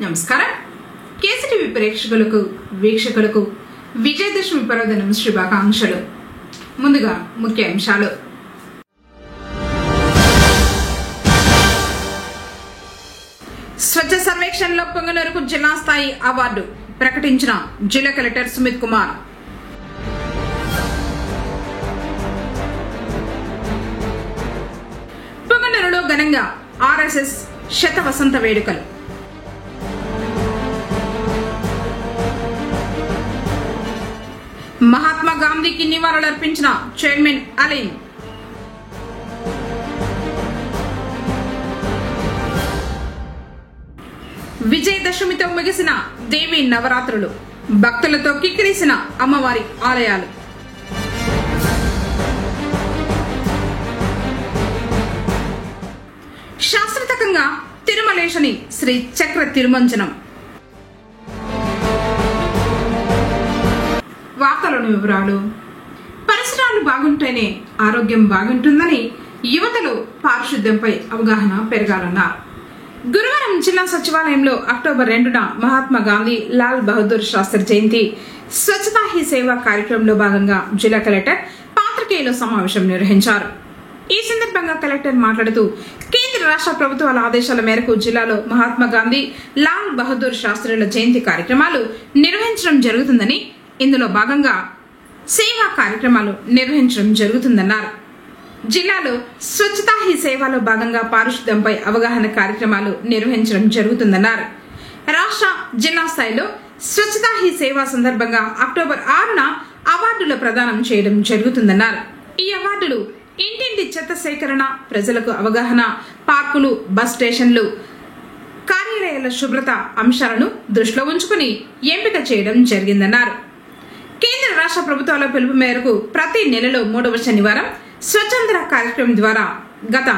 నమస్కారం. కేసీటీవీ ప్రేక్షకులకు వీక్షకులకు విజయదశమి పర్వదినం శుభాకాంక్షలు. ముందుగా ముఖ్య అంశాలు. స్వచ్ఛ సర్వేక్షణలో పొంగనూరుకు జిల్లా స్థాయి అవార్డు ప్రకటించిన జిల్లా కలెక్టర్ సుమిత్ కుమార్. పొంగనూరులో ఘనంగా ఆర్ఎస్ఎస్ శత వసంత వేడుకలు. మహాత్మా గాంధీకి నివాళులర్పించిన చైర్మన్ అలీం. విజయదశమితో ముగిసిన దేవి నవరాత్రులు, భక్తులతో కిక్కిరిసిన అమ్మవారి ఆలయాలు. శాస్త్రతకంగా తిరుమలేశని శ్రీ చక్ర తిరుమంజనం. వార్తలోని వివరాలు. పరిసరాలు బాగుంటేనే ఆరోగ్యం బాగుంటుందని యువతలో పారిశుద్ధ్యంపై అవగాహన పెరగాలన్నారు. గురువారం జిల్లా సచివాలయంలో అక్టోబర్ 2న మహాత్మా గాంధీ లాల్ బహదూర్ శాస్త్రి జయంతి స్వచ్ఛతా హీ సేవ కార్యక్రమంలో భాగంగా జిల్లా కలెక్టర్ పాత్రికేయుల సమావేశం నిర్వహించారు. ఈ సందర్భంగా కలెక్టర్ మాట్లాడుతూ కేంద్ర రాష్ట్ర ప్రభుత్వాల ఆదేశాల మేరకు జిల్లాలో మహాత్మా గాంధీ లాల్ బహదూర్ శాస్త్రుల జయంతి కార్యక్రమాలు నిర్వహించడం జరుగుతుందని, ఇందులో భాగంగా సేవా కార్యక్రమాలు నిర్వహించడం జరుగుతుందన్నారు. జిల్లాలో స్వచ్ఛతా హీ సేవలో భాగంగా పారిశుద్ధ్యంపై అవగాహన కార్యక్రమాలు నిర్వహించడం జరుగుతుందన్నారు. రాష్ట్ర జిల్లా స్థాయిలో స్వచ్ఛతా హీ సేవ సందర్భంగా అక్టోబర్ 6న అవార్డుల ప్రదానం చేయడం జరుగుతుందన్నారు. ఈ అవార్డులు ఇంటింటి చెత్త సేకరణ, ప్రజలకు అవగాహన, పార్కులు, బస్ స్టేషన్లు, కార్యాలయాల శుభ్రత అంశాలను దృష్టిలో ఉంచుకుని ఎంపిక చేయడం జరిగిందన్నారు. కేంద్ర రాష్ట్ర ప్రభుత్వాల పిలుపు మేరకు ప్రతి నెలలో 3వ శనివారం స్వచ్ఛంద్ర కార్యక్రమం ద్వారా గత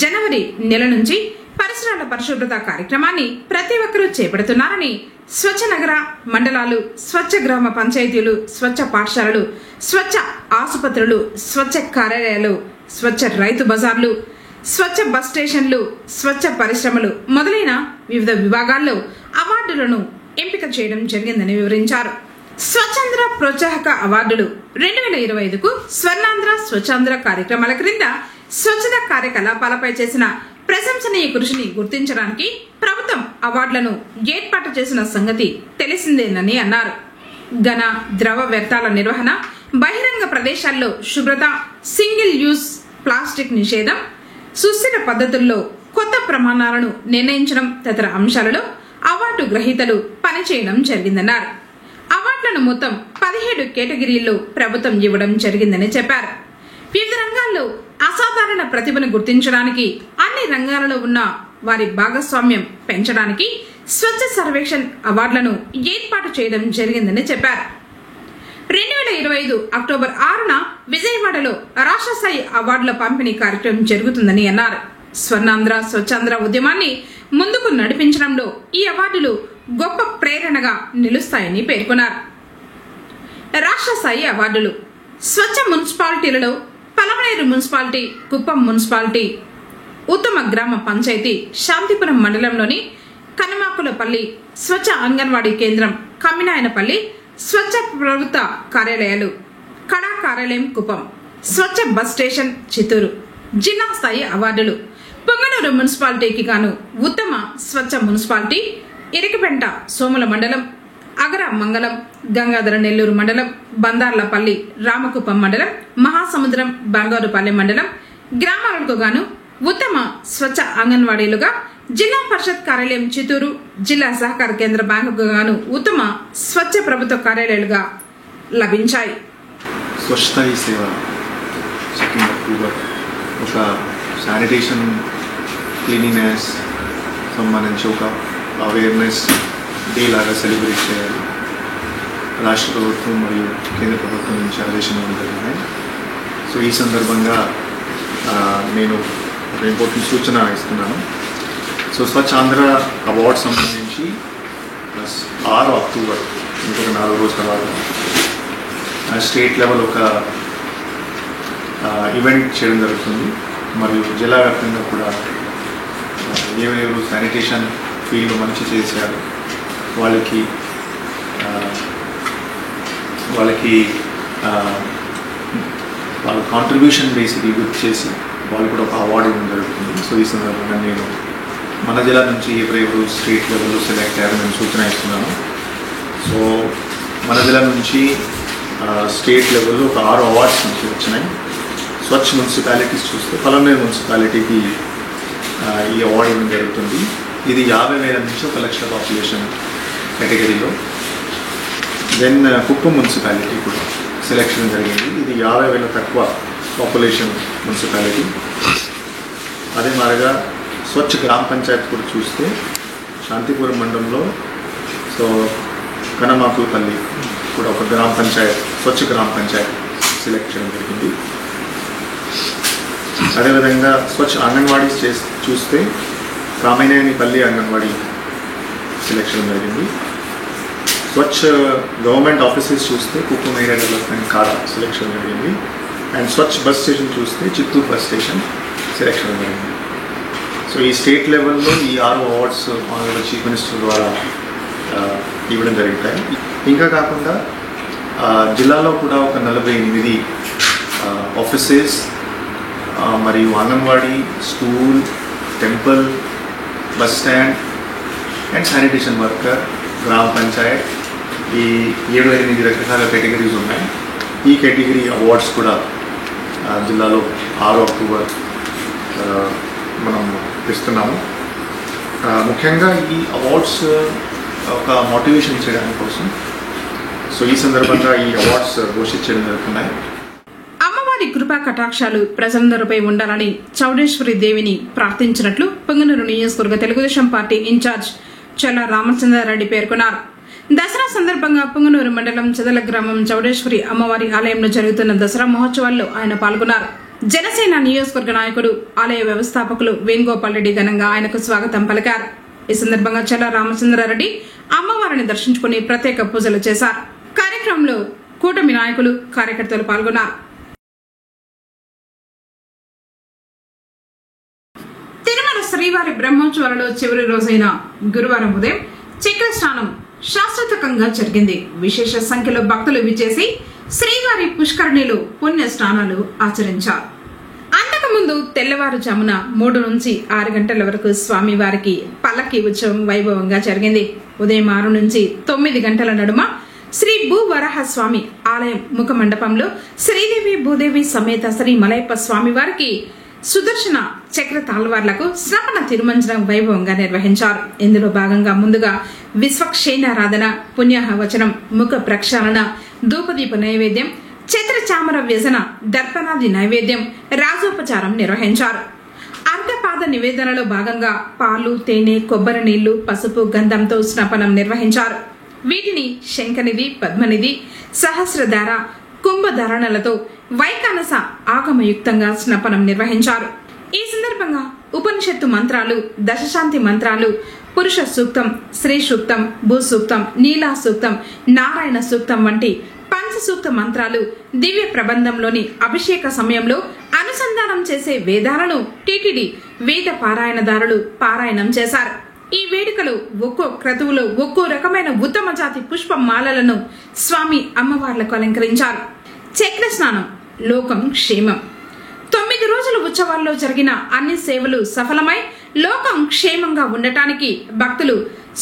జనవరి నెల నుంచి పరిసరాల పరిశుభ్రత కార్యక్రమాన్ని ప్రతి ఒక్కరూ చేపడుతున్నారని, స్వచ్ఛ నగర మండలాలు, స్వచ్ఛ గ్రామ పంచాయతీలు, స్వచ్ఛ పాఠశాలలు, స్వచ్ఛ ఆసుపత్రులు, స్వచ్ఛ కార్యాలయాలు, స్వచ్ఛ రైతు బజార్లు, స్వచ్ఛ బస్ స్టేషన్లు, స్వచ్ఛ పరిశ్రమలు మొదలైన వివిధ విభాగాల్లో అవార్డులను ఎంపిక చేయడం జరిగిందని వివరించారు. స్వచ్ఛాంధ్ర ప్రోత్సాహక అవార్డులు 2025కు స్వర్ణాంధ్ర స్వచ్ఛాంధ్ర కార్యక్రమాల క్రింద స్వచ్ఛత కార్యకలాపాలపై చేసిన ప్రశంసనీయ కృషిని గుర్తించడానికి ప్రభుత్వం అవార్డులను ఏర్పాటు చేసిన సంగతి తెలిసిందేనని అన్నారు. ఘన, ద్రవ వ్యర్థాల నిర్వహణ, బహిరంగ ప్రదేశాల్లో శుభ్రత, సింగిల్ యూజ్ ప్లాస్టిక్ నిషేధం, సుస్థిర పద్ధతుల్లో కొత్త ప్రమాణాలను నిర్ణయించడం తదితర అంశాలలో అవార్డు గ్రహీతలు పనిచేయడం జరిగిందన్నారు. అవార్డులను మొత్తం 17 కేటగిరీల్లో ప్రభుత్వం ఇవ్వడం జరిగిందని చెప్పారు. వివిధ రంగాల్లో అసాధారణ ప్రతిభను గుర్తించడానికి, అన్ని రంగాలలో ఉన్న వారి భాగస్వామ్యం పెంచడానికి స్వచ్ఛ సర్వేక్షణ్ అవార్డులను ఏర్పాటు చేయడం జరిగిందని చెప్పారు. 2025 అక్టోబర్ 6న విజయవాడలో రాష్ట్ర స్థాయి అవార్డుల పంపిణీ కార్యక్రమం జరుగుతుందని అన్నారు. స్వర్ణాంధ్ర స్వచ్ఛాంధ్ర ఉద్యమాన్ని ముందుకు నడిపించడంలో ఈ అవార్డులు గొప్ప ప్రేరణగా నిలుస్తాయని పేర్కొన్నారు. రాష్ట్ర స్థాయి అవార్డులు. స్వచ్ఛ మున్సిపాలిటీలలో పలమనేరు మున్సిపాలిటీ, కుప్పం మున్సిపాలిటీ, ఉత్తమ గ్రామ పంచాయతీ శాంతిపురం మండలంలోని కనుమాకులపల్లి, స్వచ్ఛ అంగన్వాడీ కేంద్రం కమ్మినాయనపల్లి, స్వచ్ఛ ప్రభుత్వ కార్యాలయాలు కడా కార్యాలయం కుప్పం, స్వచ్ఛ బస్ స్టేషన్ చిత్తూరు. జిల్లా స్థాయి అవార్డులు. పొంగనూరు మున్సిపాలిటీకి గాను ఉత్తమ స్వచ్ఛ మున్సిపాలిటీ ఇరికిపెంట సోముల మండలం, అగర మంగళం, గంగాధర నెల్లూరు మండలం, బందార్లపల్లి రామకుప్పం మండలం, మహాసముద్రం బంగారుపల్లి మండలం గ్రామాలకు గాను ఉత్తమ స్వచ్ఛ అంగన్వాడీలుగా జిల్లా పరిషత్ కార్యాలయం చిత్తూరు, జిల్లా సహకార కేంద్ర బ్యాంకుకు గాను ఉత్తమ స్వచ్ఛ ప్రభుత్వ కార్యాలయాలుగా లభించాయి. స్వచ్ఛతా హీ సేవ సెకండ్ అక్టోబర్ ఒక శానిటేషన్, క్లీనినెస్ సంబంధించి ఒక అవేర్నెస్ డే లాగా సెలబ్రేట్ చేయాలి. రాష్ట్ర ప్రభుత్వం మరియు కేంద్ర ప్రభుత్వం నుంచి ఆదేశం జరిగినాయి. సో ఈ సందర్భంగా నేను ఒక ఇంపార్టెంట్ సూచన ఇస్తున్నాను. సో స్వచ్ఛ ఆంధ్ర అవార్డ్ సంబంధించి 6 అక్టోబర్ ఇంకొక 4 రోజుల తర్వాత స్టేట్ లెవెల్ ఒక ఈవెంట్ చేయడం జరుగుతుంది. మరియు జిల్లా వ్యాప్తంగా కూడా ఎవరెవరు శానిటేషన్ ఫీల్డ్లో మంచి చేశారు వాళ్ళకి వాళ్ళ కాంట్రిబ్యూషన్ బేసిక్లీ గుర్తు చేసి వాళ్ళు కూడా ఒక అవార్డు ఇవ్వడం జరుగుతుంది. సో ఈ సందర్భంగా నేను మన జిల్లా నుంచి ఎవరెవరు స్టేట్ లెవెల్లో సెలెక్ట్ అయ్యారని నేను సూచన ఇస్తున్నాను. సో మన జిల్లా నుంచి స్టేట్ లెవెల్లో ఒక 6 అవార్డ్స్ నుంచి వచ్చినాయి. స్వచ్ఛ మున్సిపాలిటీస్ చూస్తే పలమనేరు మున్సిపాలిటీకి ఈ అవార్డు ఇవ్వడం జరుగుతుంది. ఇది 50,000 నుంచి 1,00,000 పాపులేషన్ కేటగిరీలో. దెన్ కుప్పం మున్సిపాలిటీ కూడా సెలెక్షన్ జరిగింది. ఇది 50,000 తక్కువ పాపులేషన్ మున్సిపాలిటీ. అదే మాదిరిగా స్వచ్ఛ గ్రామ పంచాయత్ కూడా చూస్తే శాంతిపురం మండలంలో సో కనమాకులపల్లి కూడా ఒక గ్రామ పంచాయత్ స్వచ్ఛ గ్రామ పంచాయత్ సెలెక్ట్ చేయడం జరిగింది. అదేవిధంగా స్వచ్ఛ అంగన్వాడీస్ చూస్తే కామినేనిపల్లి అంగన్వాడీ సెలెక్షన్ జరిగింది. స్వచ్ఛ గవర్నమెంట్ ఆఫీసెస్ చూస్తే కుప్పం ఏరియా డెవలప్మెంట్ కాడా సెలెక్షన్ జరిగింది. అండ్ స్వచ్ఛ బస్ స్టేషన్ చూస్తే చిత్తూరు బస్ స్టేషన్ సెలెక్షన్ జరిగింది. సో ఈ స్టేట్ లెవెల్లో ఈ 6 అవార్డ్స్ ఆనరబుల్ చీఫ్ మినిస్టర్ ద్వారా ఇవ్వడం జరుగుతాయి. ఇంకా కాకుండా జిల్లాలో కూడా ఒక 48 ఆఫీసెస్ మరియు anganwadi, school, temple, bus stand and sanitation worker, గ్రామ పంచాయత్ ఈ 7-8 రకరకాల కేటగిరీస్ ఉన్నాయి. ఈ కేటగిరీ అవార్డ్స్ కూడా జిల్లాలో 6 అక్టోబర్ మనం ఇస్తున్నాము. ముఖ్యంగా ఈ అవార్డ్స్ ఒక మోటివేషన్ చేయడానికి కోసం సో ఈ సందర్భంగా ఈ అవార్డ్స్ ఘోషించడం జరుగుతున్నాయి. అమ్మవారి కృపా కటాక్షాలు ప్రజలందరిపై ఉండాలని చౌడేశ్వరి దేవిని ప్రార్థించినట్లు పొంగనూరు నియోజకవర్గ తెలుగుదేశం పార్టీ ఇన్ఛార్జ్ చల్లా రామచంద్రారెడ్డి పేర్కొన్నారు. దసరా సందర్భంగా పొంగనూరు మండలం చెదల గ్రామం చౌడేశ్వరి అమ్మవారి ఆలయంలో జరుగుతున్న దసరా మహోత్సవాల్లో ఆయన పాల్గొన్నారు. జనసేన నియోజకవర్గ నాయకుడు ఆలయ వ్యవస్థాపకులు వేణుగోపాల్ రెడ్డి ఘనంగా ఆయనకు స్వాగతం పలికారు. ఈ సందర్భంగా చల్లా రామచంద్రారెడ్డి అమ్మవారిని దర్శించుకుని ప్రత్యేక పూజలు చేశారు. కార్యక్రమంలో కూటమి నాయకులు, కార్యకర్తలు పాల్గొన్నారు. తిరుమల శ్రీవారి బ్రహ్మోత్సవాలలో చివరి రోజైన గురువారం ఉదయం చక్ర స్నానం శాస్త్రోక్తంగా జరిగింది. విశేష సంఖ్యలో భక్తులు విచ్చేసి శ్రీవారి పుష్కరిణిలో పుణ్య స్నానాలు ఆచరించారు. అంతకుముందు తెల్లవారుజామున 3 నుంచి 6 గంటల వరకు స్వామివారికి పల్లకి ఉత్సవం వైభవంగా జరిగింది. ఉదయం 6 నుంచి 9 గంటల నడుమ శ్రీ భూవరాహ స్వామి ఆలయం ముఖ మండపంలో శ్రీదేవి భూదేవి సమేత శ్రీ మలయప్ప స్వామి వారికి సుదర్శన చక్ర తాళ్వార్లకు శ్రవణ తిరుమంజనం వైభవంగా నిర్వహించారు. ఇందులో భాగంగా ముందుగా విశ్వక్షేణారాధన, పుణ్యాహవచనం, ముఖ ప్రక్షాళన, ధూపదీప నైవేద్యం, ఛత్ర చామర వ్యజన, దర్పణాది నైవేద్యం, రాజోపచారం నిర్వహించారు. అర్ఘపాద నివేదనలో భాగంగా పాలు, తేనె, కొబ్బరి నీళ్లు, పసుపు, గంధంతో స్నపనం నిర్వహించారు. వీటిని శంఖనిధి, పద్మనిధి, సహస్రధార, కుంభధారణలతో వైకానస ఆగమయుక్తంగా స్నపనం నిర్వహించారు. ఈ సందర్భంగా ఉపనిషత్తు మంత్రాలు, దశశాంతి మంత్రాలు, పురుష సూక్తం, శ్రీ సూక్తం, భూ సూక్తం, నీలా సూక్తం, నారాయణ సూక్తం వంటి పంచ సూక్త మంత్రాలు దివ్య ప్రబంధంలోని అభిషేక సమయంలో అనుసంధానం చేసే వేదాలను టీటీడీ వేద పారాయణదారులు పారాయణం చేశారు. ఈ వేడుకలో ఒక్కో క్రతువులో ఒక్కో రకమైన ఉత్తమ జాతి పుష్ప మాలలను స్వామి అమ్మవార్లకు అలంకరించారు. చక్ర స్నానం లోకం క్షేమం. 9 రోజుల ఉత్సవాల్లో జరిగిన అన్ని సేవలు సఫలమై లోకం క్షేమంగా ఉండటానికి, భక్తులు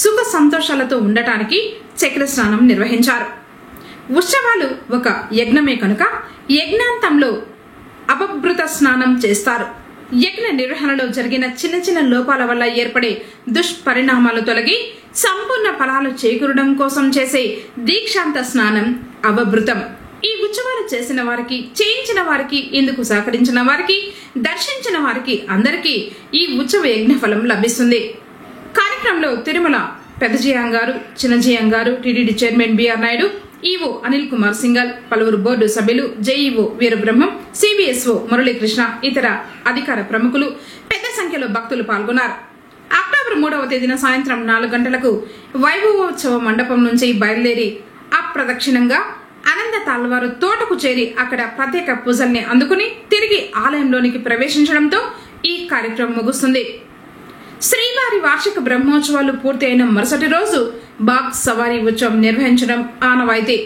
సుఖ సంతోషాలతో ఉండటానికి చక్ర స్నానం నిర్వహించారు. ఉత్సవాలు ఒక యజ్ఞమే కనుక యజ్ఞాంతంలో అపభృత స్నానం చేస్తారు. యజ్ఞ నిర్వహణలో జరిగిన చిన్న చిన్న లోపాల వల్ల ఏర్పడే దుష్పరిణామాలు తొలగి సంపూర్ణ ఫలాలు చేకూరడం కోసం చేసే దీక్షాంత స్నానం అవభృతం. ఈ ఉత్సవాలు చేసిన వారికి, చేయించిన వారికి, ఇందుకు సహకరించిన వారికి, దర్శించిన వారికి అందరికీ ఈ ఉత్సవ యజ్ఞ ఫలం లభిస్తుంది. కార్యక్రమంలో తిరుమల పెద్దజీయంగారు, చిన్నజీయంగారు, TTD chairman BR Naidu, EO Anil Kumar Singhal, పలువురు బోర్డు సభ్యులు, జేఈఓ వీరబ్రహ్మం, సిబిఎస్ఓ మురళీకృష్ణ, ఇతర అధికార ప్రముఖులు పెద్ద సంఖ్యలో భక్తులు పాల్గొన్నారు. అక్టోబర్ 3వ తేదీన సాయంత్రం 4 గంటలకు వైభవోత్సవ మండపం నుంచి బయలుదేరి అప్రదక్షిణంగా అనంత తాళ్వారు తోటకు చేరి అక్కడ ప్రత్యేక పూజల్ని అందుకుని తిరిగి ఆలయంలోనికి ప్రవేశించడంతో ఈ కార్యక్రమం ముగుస్తుంది. శ్రీవారి వార్షిక బ్రహ్మోత్సవాలు పూర్తయిన మరుసటి రోజు బాగ్ సవారీ ఉత్సవం నిర్వహించడం ఆనవాయితీ.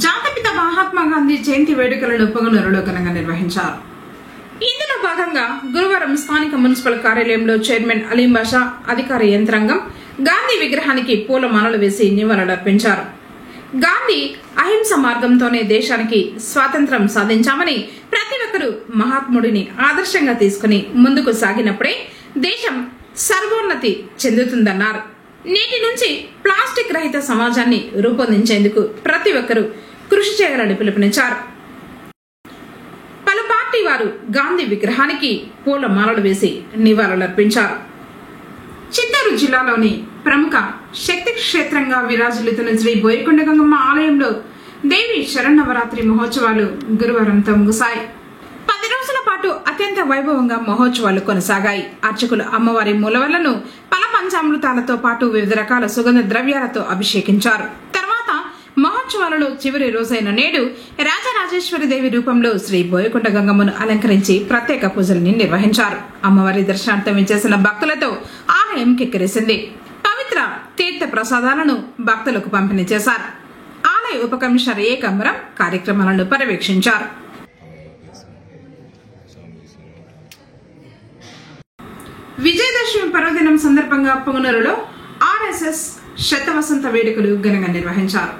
జాతిపిత మహాత్మా గాంధీ జయంతి వేడుకలను పొంగనూరులో ఘనంగా నిర్వహించారు. ఇందులో భాగంగా గురువారం స్థానిక మున్సిపల్ కార్యాలయంలో చైర్మన్ అలీం బాషా, అధికార యంత్రాంగం గాంధీ విగ్రహానికి పూలమాలలు వేసి నివాళులర్పించారు. గాంధీ అహింస మార్గంతోనే దేశానికి స్వాతంత్ర్యం సాధించామని, ప్రతి ఒక్కరూ మహాత్ముడిని ఆదర్శంగా తీసుకుని ముందుకు సాగినప్పుడే దేశం సర్వోన్నతి చెందుతుందన్నారు. నేటి నుంచి ప్లాస్టిక్ రహిత సమాజాన్ని రూపొందించేందుకు ప్రతి ఒక్కరూ కృషి చేయాలని పిలుపునిచ్చారు. పలు పార్టీ వారు గాంధీ విగ్రహానికి పూలమాలలు వేసి నివాళులర్పించారు. చిత్తూరు జిల్లాలోని ప్రముఖ శక్తి క్షేత్రంగా విరాజిల్లుతున్న శ్రీ బోయకొండ గంగమ్మ ఆలయంలో దేవి శరన్నవరాత్రి మహోత్సవాలు గురువారంతో ముగిశాయి. 10 రోజుల పాటు అత్యంత వైభవంగా మహోత్సవాలు కొనసాగాయి. అర్చకులు అమ్మవారి మూలవలను పల పంచామృతాలతో పాటు వివిధ రకాల సుగంధ ద్రవ్యాలతో అభిషేకించారు. తర్వాత మహోత్సవాలలో చివరి రోజైన నేడు రాజరాజేశ్వరి దేవి రూపంలో శ్రీ బోయకొండ గంగమ్మను అలంకరించి ప్రత్యేక పూజల్ని నిర్వహించారు. అమ్మవారి దర్శనార్థం చేసిన భక్తులతో ఆలయం కిక్కిరిసింది. పవిత్ర తీర్థ ప్రసాదాలను భక్తులకు పంపిణీ చేశారు. ఆలయ ఉప కమిషనర్ ఏ కమరం కార్యక్రమాలను పర్యవేక్షించారు. విజయదశమి పర్వదినం సందర్భంగా పొంగనూరులో ఆర్ఎస్ఎస్ శతవసంత వేడుకలు ఘనంగా నిర్వహించారు.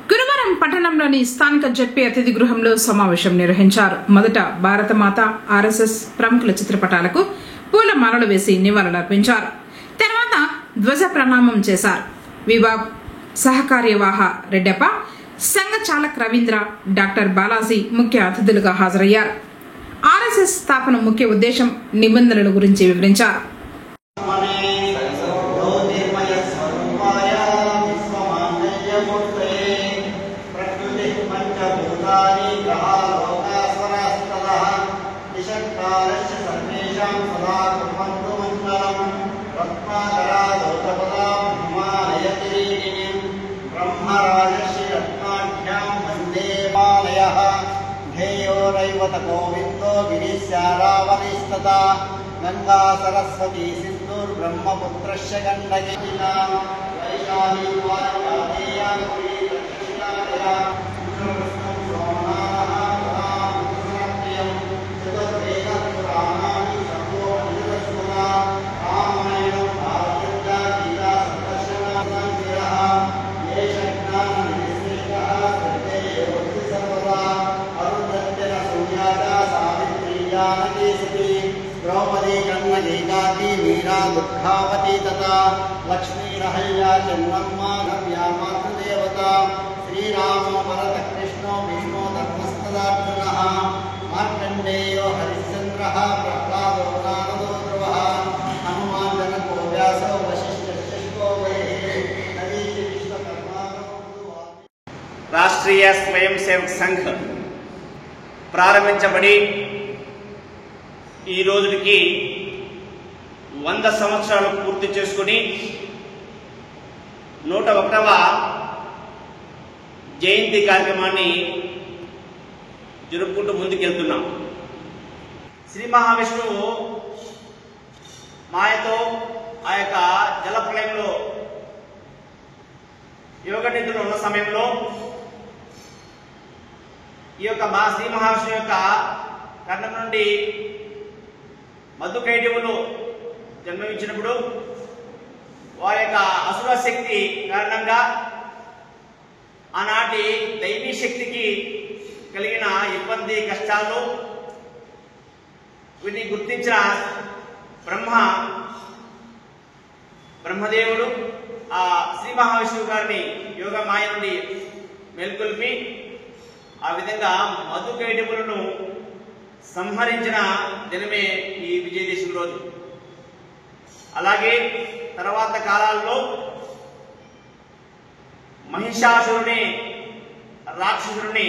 గురువారం పట్టణంలోని స్థానిక జెడ్పీ అతిథి గృహంలో సమావేశం నిర్వహించారు. మొదట భారతమాత, ఆర్ఎస్ఎస్ ప్రముఖుల చిత్రపటాలకు పూలమాలలు వేసి నివాళులర్పించారు. తర్వాత ధ్వజ ప్రణామం చేశారు. విభాగ్ సహకార్యవాహ రెడ్డప్ప, సంఘ చాలక్ రవీంద్ర, డాక్టర్ బాలాజీ ముఖ్య అతిథులుగా హాజరయ్యారు. ఆర్ఎస్ఎస్ స్థాపన ముఖ్య ఉద్దేశం, నిబంధనల గురించి వివరించారు. गोविंदो गिरीशारावलिस्तता गंगा सरस्वती सिंधुर ब्रह्मपुत्रस्य गंडकी वैशाली वायुदेयापुरी दक्षिणाया कृष्णं सोमनाः प्रियं चतुर्वेदं पुराणानि सर्वोपनिषदस्मदा रामायणं भारतं गीता सप्तशनासंगिरः येषज्ञाननिर्देशकः सर्वे योगि सर्वदा द्रौपदी कन्नगीकाती मीरा दुःखावती तथा लक्ष्मी रहल्या जन्मम्मा नव्या मातृदेवता श्रीरामो भरत कृष्णो विष्णु धर्मस्तदार्जुनः मार्कण्डेयो हरिश्चन्द्रः प्रह्लादो नारदो ध्रुवः हनुमान् जनको व्यासो वसिष्ठो वैः नदीति विश्वकर्माणो राष्ट्रीय स्वयं सेवक संघ ప్రారంభించబడి ఈ రోజుకి 100 సంవత్సరాలు పూర్తి చేసుకుని 101వ జయంతి కార్యక్రమాన్ని జరుపుకుంటూ ముందుకెళ్తున్నాం. శ్రీ మహావిష్ణువు మాయతో ఆ యొక్క జలప్రలయంలో యోగ నిద్రలో ఉన్న సమయంలో ఈ యొక్క శ్రీ మహావిష్ణువు యొక్క కర్ణం నుండి మధుకైటవులు జన్మించినప్పుడు వారి యొక్క అసుర శక్తి కారణంగా ఆనాటి దైవీ శక్తికి కలిగిన ఇబ్బంది కష్టాలు వీటిని గుర్తించిన బ్రహ్మదేవుడు ఆ శ్రీ మహావిష్ణువు గారిని యోగ మాయ నుండి మేల్కొల్పి ఆ విధంగా మధుకైటవులను సంహరించిన దినమే ఈ విజయదశమి రోజు. అలాగే తర్వాత కాలాల్లో మహిషాసురుని రాక్షసుని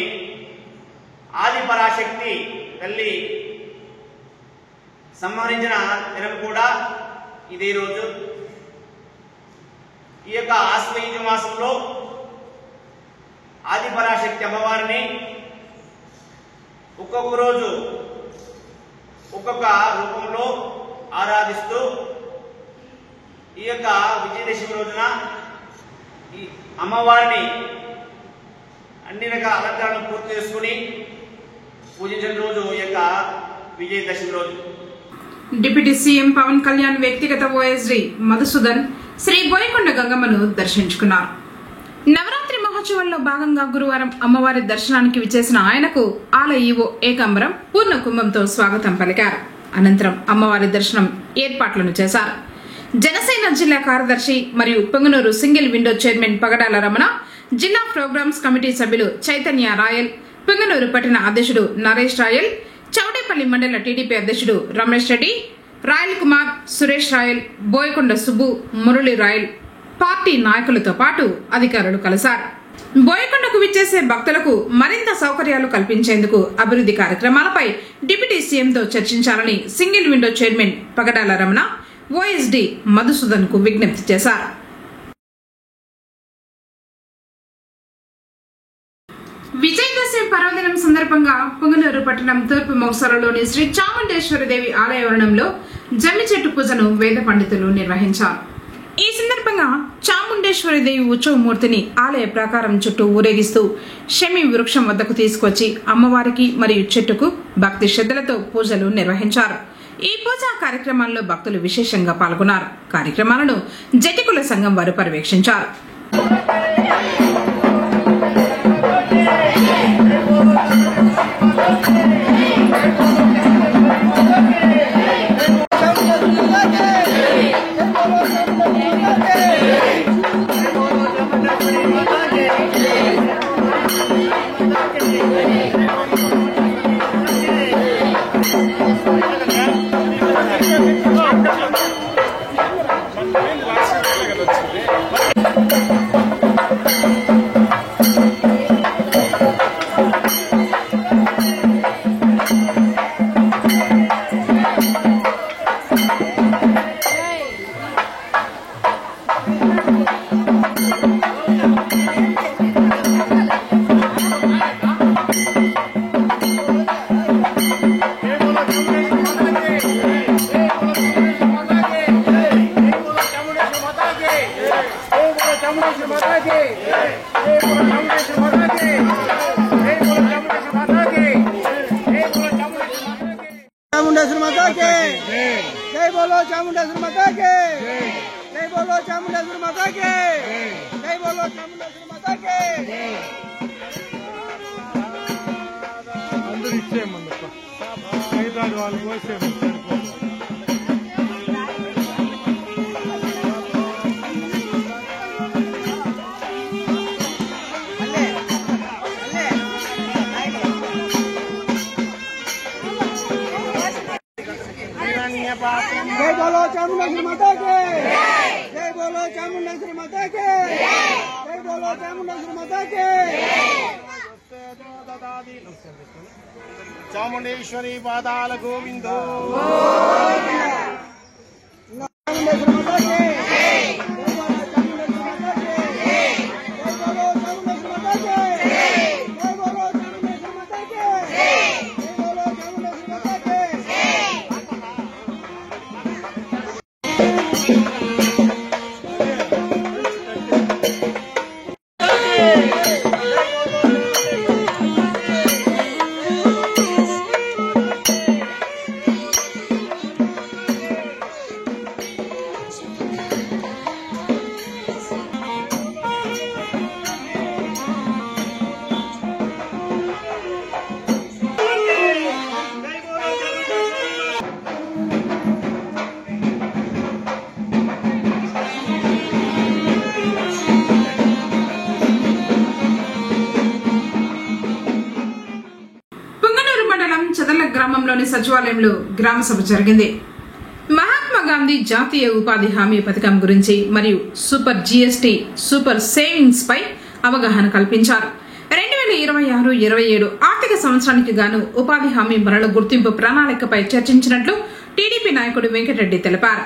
ఆది పరాశక్తి తల్లి సంహరించిన దినం కూడా ఇదే రోజు. ఈ యొక్క ఆశ్వయుజ మాసంలో ఆది పరాశక్తి అమ్మవారిని ఒక్కొక్క రోజు ఒక్కొక్క రూపంలో ఆరాధిస్తూ ఈ యొక్క విజయదశమి రోజున ఈ అమ్మవారిని అన్ని రకాల అలంకరణలు పూర్తి చేసుకుని పూజించిన రోజు ఈ యొక్క విజయదశమి రోజు. డిప్యూటీ సీఎం పవన్ కళ్యాణ్ వ్యక్తిగత ఓఎస్డీ మధుసూదన్ శ్రీ బోయకొండ గంగమ్మను దర్శించుకున్నారు. నవరాత్రి మహోత్సవంలో భాగంగా గురువారం అమ్మవారి దర్శనానికి విచ్చేసిన ఆయనకు ఆలయ ఈవో ఏకాంబరం పూర్ణ కుంభంతో స్వాగతం పలికారు. అనంతరం అమ్మవారి దర్శనం ఏర్పాట్లను చేశారు. జనసేన జిల్లా కార్యదర్శి మరియు పొంగనూరు సింగిల్ విండో చైర్మన్ పగడాల రమణ, జిల్లా ప్రోగ్రామ్స్ కమిటీ సభ్యులు చైతన్య రాయల్, పొంగనూరు పట్టణ అధ్యక్షుడు నరేష్ రాయల్, చౌడేపల్లి మండల టీడీపీ అధ్యక్షుడు Ramesh Reddy, royal Kumar, Suresh royal, Boyakonda Subbu, Murali royal party నాయకులతో పాటు అధికారులు కలిశారు. బోయకొండకు విచ్చేసే భక్తులకు మరింత సౌకర్యాలు కల్పించేందుకు అభివృద్ధి కార్యక్రమాలపై డిప్యూటీ సీఎంతో చర్చించాలని సింగిల్ విండో చైర్మన్ పగడాల రమణ ఓఎస్డీ మధుసూదన్ కు విజ్ఞప్తి చేశారు. విజయదశమి పర్వదినం సందర్భంగా పొంగనూరు పట్టణం తూర్పు మొగసరలోని శ్రీ చాముండేశ్వరిదేవి ఆలయవరణంలో జమ్మి చెట్టు పూజను వేద పండితులు నిర్వహించారు. ఈ సందర్భంగా చాముండేశ్వరిదేవి ఉత్సవమూర్తిని ఆలయ ప్రాకారం చుట్టూ ఊరేగిస్తూ షమి వృక్షం వద్దకు తీసుకొచ్చి అమ్మవారికి మరియు చెట్టుకు భక్తి శ్రద్ధలతో పూజలు నిర్వహించారు. ఈ పూజా కార్యక్రమాల్లో భక్తులు విశేషంగా పాల్గొన్నారు. కార్యక్రమాలను జటికుల సంఘం వారు పర్యవేక్షించారు. चामुंडेश्वरी माता के जय बोलो, चामुंडेश्वरी माता के जय बोलो, चामुंडेश्वरी माता के जय बोलो, चामुंडेश्वरी माता के अंदर इच्छेमंदप्पा ఐదారు వాళ్ళు కోసేమో जय बोलो, चामुंडेश्वरी माता के जय बोलो, चामुंडेश्वरी माता के जय बोलो, चामुंडेश्वरी माता के చాముండేశ్వరి పాదాల గోవిందో चामुंडेश्वरी माता के जय बोलो, चामुंडेश्वरी माता के जय बोलो, चामुंडेश्वरी माता के जय बोलो, चामुंडेश्वरी माता के जय बोलो, चामुंडेश्वरी माता के గ్రామంలోని సచివాలయంలో గ్రామ సభ జరిగింది. మహాత్మా గాంధీ జాతీయ ఉపాధి హామీ పథకం గురించి మరియు సూపర్ జీఎస్టీ సూపర్ సేవింగ్స్ పై అవగాహన కల్పించారు. 2026-27 ఆర్థిక సంవత్సరానికి గాను ఉపాధి హామీ మరల గుర్తింపు ప్రణాళికపై చర్చించినట్లు టీడీపీ నాయకుడు వెంకటరెడ్డి తెలిపారు.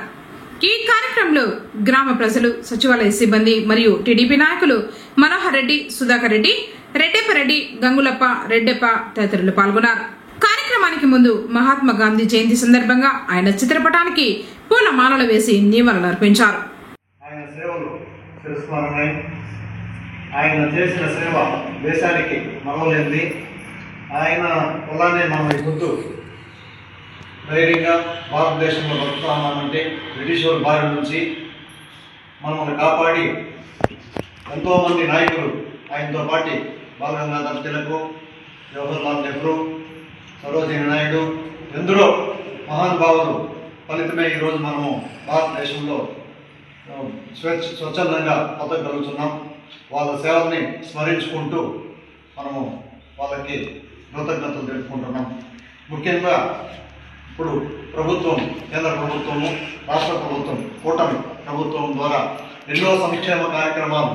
ఈ కార్యక్రమంలో గ్రామ ప్రజలు, సచివాలయ సిబ్బంది మరియు టీడీపీ నాయకులు మనోహర్ రెడ్డి, సుధాకర్ రెడ్డి, రెడ్డెప్పరెడ్డి, గంగులప్ప, రెడ్డెప్ప తదితరులు పాల్గొన్నారు. కార్యక్రమానికి ముందు మహాత్మా గాంధీ జయంతి సందర్భంగా ఆయన చిత్రపటానికి పూల మాలలు వేసి నివాళులు అర్పించారు. ఆయన సేవలు చిరస్మరణీయం. ఆయన చేసిన సేవ దేశానికి మరవలేంది. ఆయన వల్లనే మనం ఇప్పుడు ధైర్యంగా భారతదేశంలో బతుకుతామంటే బ్రిటిష్ వారి బారి నుంచి మనల్ని కాపాడి ఎంతోమంది నాయకులు ఆయనతో పాటు బాలగంగాధర్ తిలక్, జవహర్లాల్ నెహ్రూ, సరోజిని నాయుడు, ఎందరో మహానుభావులు ఫలితమే ఈరోజు మనము భారతదేశంలో స్వచ్ఛందంగా బతకగలుగుతున్నాం. వాళ్ళ సేవల్ని స్మరించుకుంటూ మనము వాళ్ళకి కృతజ్ఞతలు తెలుపుకుంటున్నాం. ముఖ్యంగా ఇప్పుడు ప్రభుత్వం, కేంద్ర ప్రభుత్వము, రాష్ట్ర ప్రభుత్వం, కూటమి ప్రభుత్వం ద్వారా ఎన్నో సంక్షేమ కార్యక్రమాలు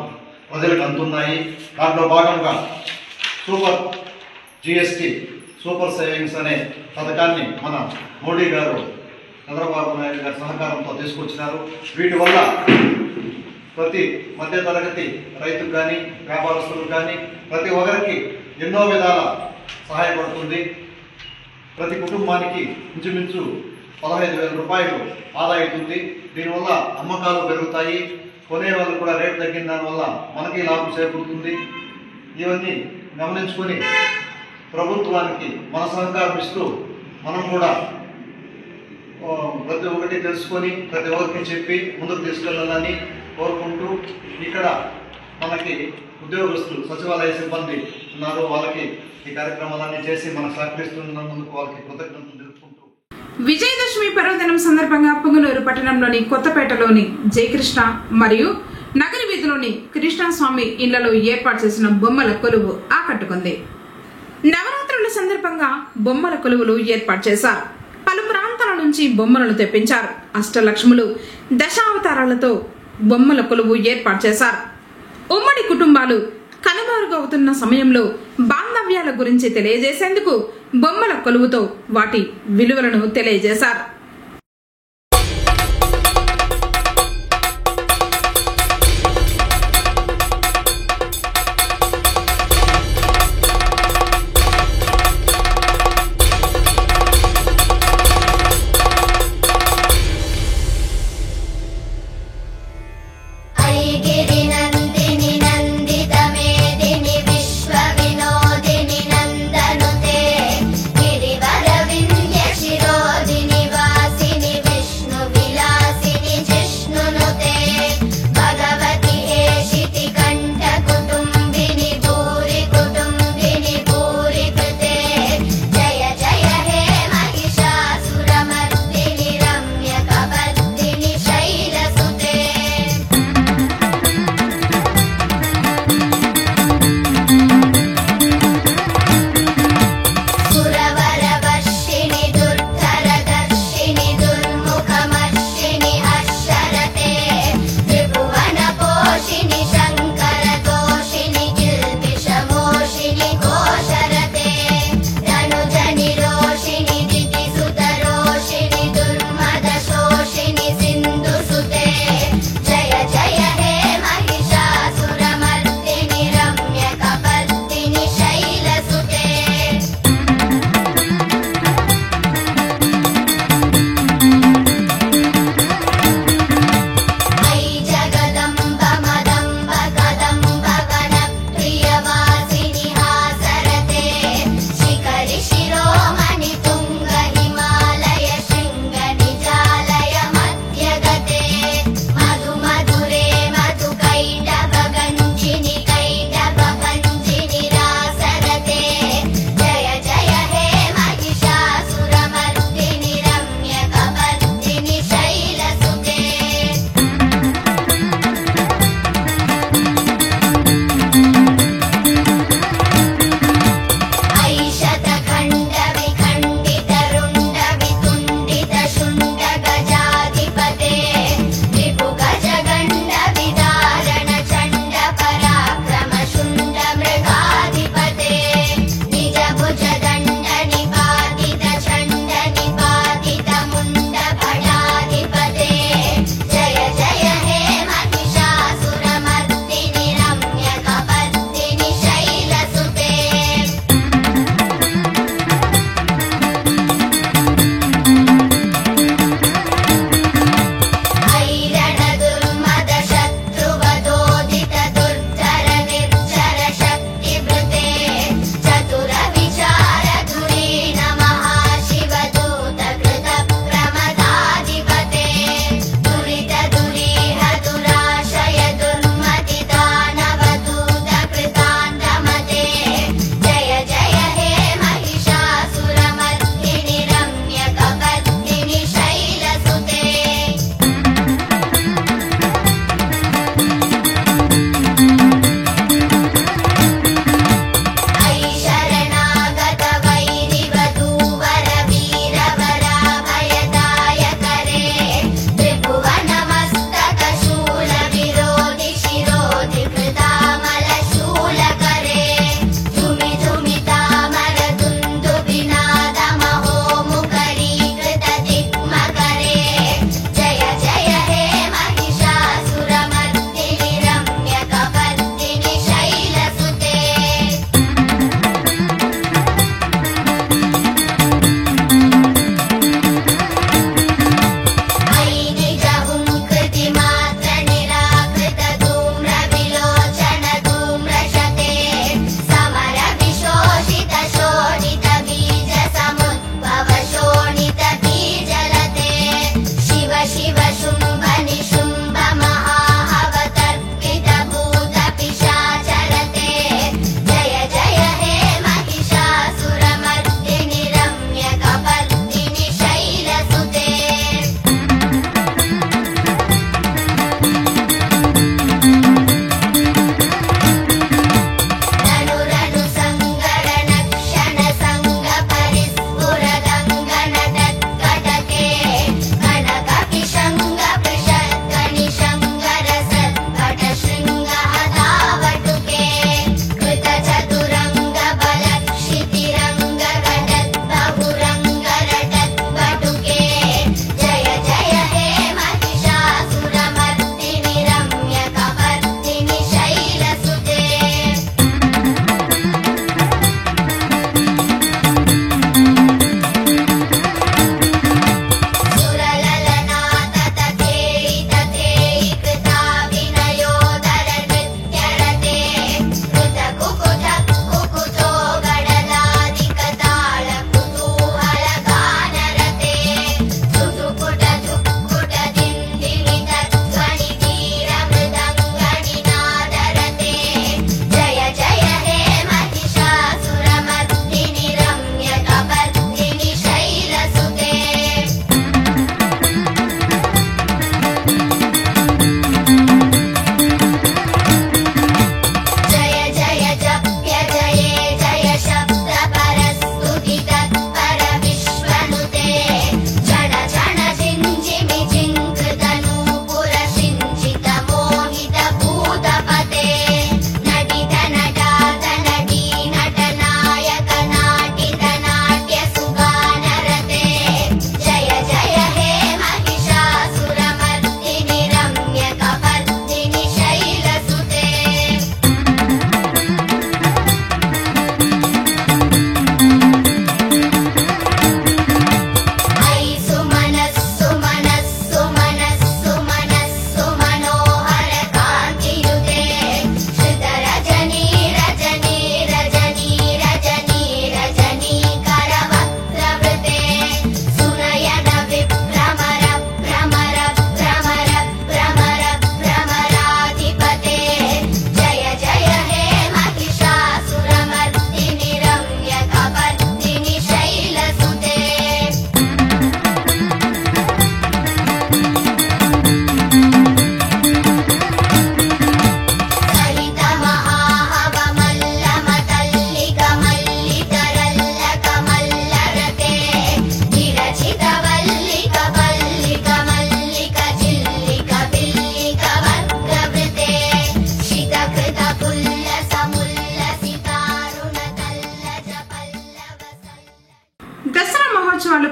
ప్రజలకు అందుతున్నాయి. దాంట్లో భాగంగా సూపర్ జీఎస్టీ సూపర్ సేవింగ్స్ అనే పథకాన్ని మన మోడీ గారు, చంద్రబాబు నాయుడు గారి సహకారంతో తీసుకొచ్చినారు. వీటి వల్ల ప్రతి మధ్యతరగతి రైతుకు కానీ, వ్యాపారస్తులకు కానీ, ప్రతి ఒక్కరికి ఎన్నో విధాల సహాయపడుతుంది. ప్రతి కుటుంబానికి ఇంచుమించు 15,000 రూపాయలు ఆదా అవుతుంది. దీనివల్ల అమ్మకాలు పెరుగుతాయి. కొనే వాళ్ళు కూడా రేటు తగ్గిన దానివల్ల మనకి లాభం చేకూరుతుంది. ఇవన్నీ గమనించుకొని ప్రభుత్వానికి మన సహకారం ఇస్తూ మనం కూడా ప్రతి ఒక్కటి తెలుసుకొని ప్రతి ఒక్కరికి చెప్పి ముందుకు తీసుకెళ్ళాలని కోరుకుంటూ, ఇక్కడ మనకి ఉద్యోగస్తులు, సచివాలయ సిబ్బంది ఉన్నారు. వాళ్ళకి ఈ కార్యక్రమాలన్నీ చేసి మనకు సహకరిస్తున్నందుకు వాళ్ళకి కృతజ్ఞతలు తెలుపుకుంటూ, విజయదశమి పర్వదినం సందర్భంగా పుంగనూరు పట్టణంలోని కొత్తపేటలోని జయకృష్ణ మరియు నగరి వీధిలోని కృష్ణస్వామి ఇళ్లలో ఏర్పాటు చేసిన బొమ్మల కొలువు ఆకట్టుకుంది. నవరాత్రుల సందర్భంగా బొమ్మల కొలువులు ఏర్పాటు చేశారు. పలు ప్రాంతాల నుంచి బొమ్మలను తెప్పించారు. అష్టలక్ష్ములు, దశావతారాలతో బొమ్మల కొలువు ఏర్పాటు చేశారు. ఉమ్మడి కుటుంబాలు కనుమరుగవుతున్న సమయంలో బాంధవ్యాల గురించి తెలియజేసేందుకు బొమ్మల కొలువుతో వాటి విలువలను తెలియజేశారు. गिरिवर विन्ध्य शिरोधिनि वा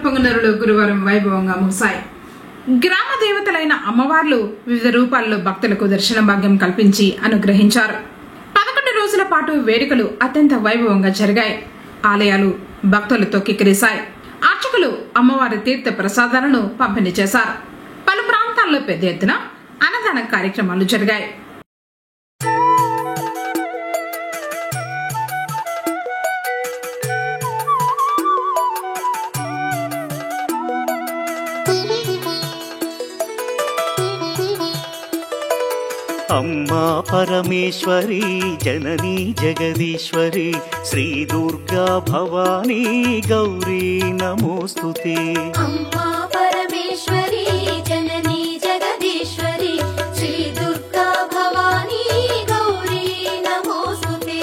పొంగనూరులో గురువారం వైభవంగా ముగిశాయి. గ్రామ దేవతలైన అమ్మవార్లు వివిధ రూపాల్లో భక్తులకు దర్శన భాగ్యం కల్పించి అనుగ్రహించారు. 11 రోజుల పాటు వేడుకలు అత్యంత వైభవంగా జరిగాయి. ఆలయాలు భక్తులతో కిక్కిరిశాయి. అర్చకులు అమ్మవారి తీర్థ ప్రసాదాలను పంపిణీ చేశారు. పలు ప్రాంతాల్లో పెద్ద ఎత్తున అన్నదాన కార్యక్రమాలు జరిగాయి. అమ్మా పరమేశ్వరి జననీ జగదీశ్వరి శ్రీ దుర్గా భవానీ గౌరీ నమోస్తుతే. అమ్మా పరమేశ్వరి జననీ జగదీశ్వరి శ్రీ దుర్గా భవానీ గౌరీ నమోస్తుతే.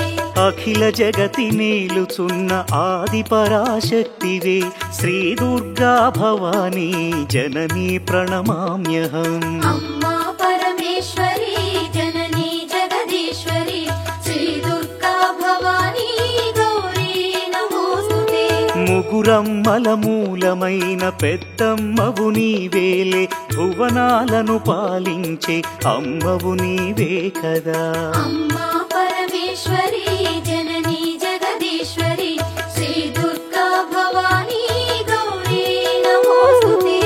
అఖిల జగతి నేలుచున్న ఆది పరాశక్తివే శ్రీ దుర్గా భవానీ జననీ ప్రణమామ్యహం. అమ్మా పరమేశ్వరి జననీ జగదీశ్వరి శ్రీ దుర్గా భవానీ గౌరీ నమోస్తుతే. ముగురమ్మల మూలమైన పెద్దమ్మవు నీవేలే భువనాలను పాలించే అమ్మవు నీవే కదా. అమ్మా పరమేశ్వరి జననీ జగదీశ్వరి శ్రీ దుర్గా భవానీ గౌరీ నమోస్తుతే.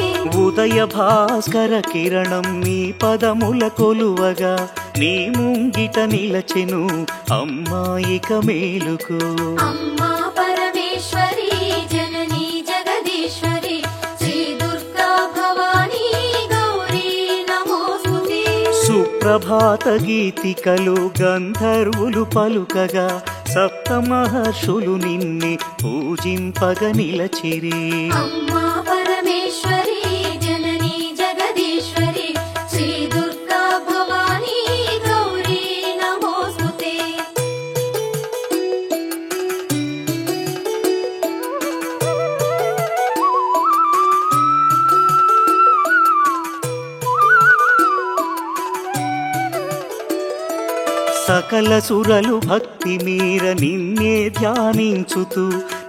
ఉదయ భాస్కర కిరణం నీ పదముల కొలువగా నీ ముంగిట నిలచెను అమ్మాయిక మేలుకు. అమ్మా పరమేశ్వరి జననీ జగదీశ్వరి శ్రీ దుర్గా భవానీ గౌరీ నమోస్తుతే. సుప్రభాత గీతికలు గంధర్వులు పలుకగా సప్త మహర్షులు నిన్నే పూజింపగ నిలచిరి. అమ్మా పరమేశ్వరి జననీ జగదీశ్వరి శ్రీ దుర్గా భవానీ గౌరీ నమోస్తుతే. సకల సురలు భక్తి మీర నిన్నే ధ్యానించుతూ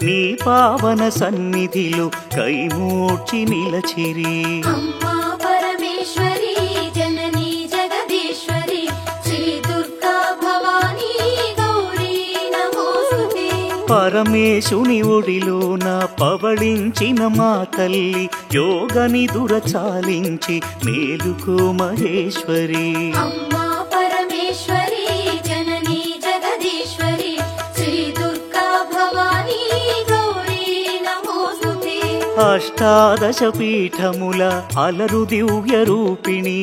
నీ పావన సన్నిధిలో కైమూర్చి నిలచిరి. అమ్మా పరమేశ్వరి జననీ జగదీశ్వరి శ్రీ దుర్గా భవానీ గౌరీ నమోస్తుతే. పరమేశుని ఒడిలోన పవళించిన మా తల్లి యోగని దురచాలించి మేలుకో మహేశ్వరి. అమ్మా పరమేశ్వరి జననీ జగదీశ్వరి శ్రీ దుర్గా భవానీ గౌరీ నమోస్తుతే. అష్టాదశ పీఠముల అలరు దివ్య రూపిణి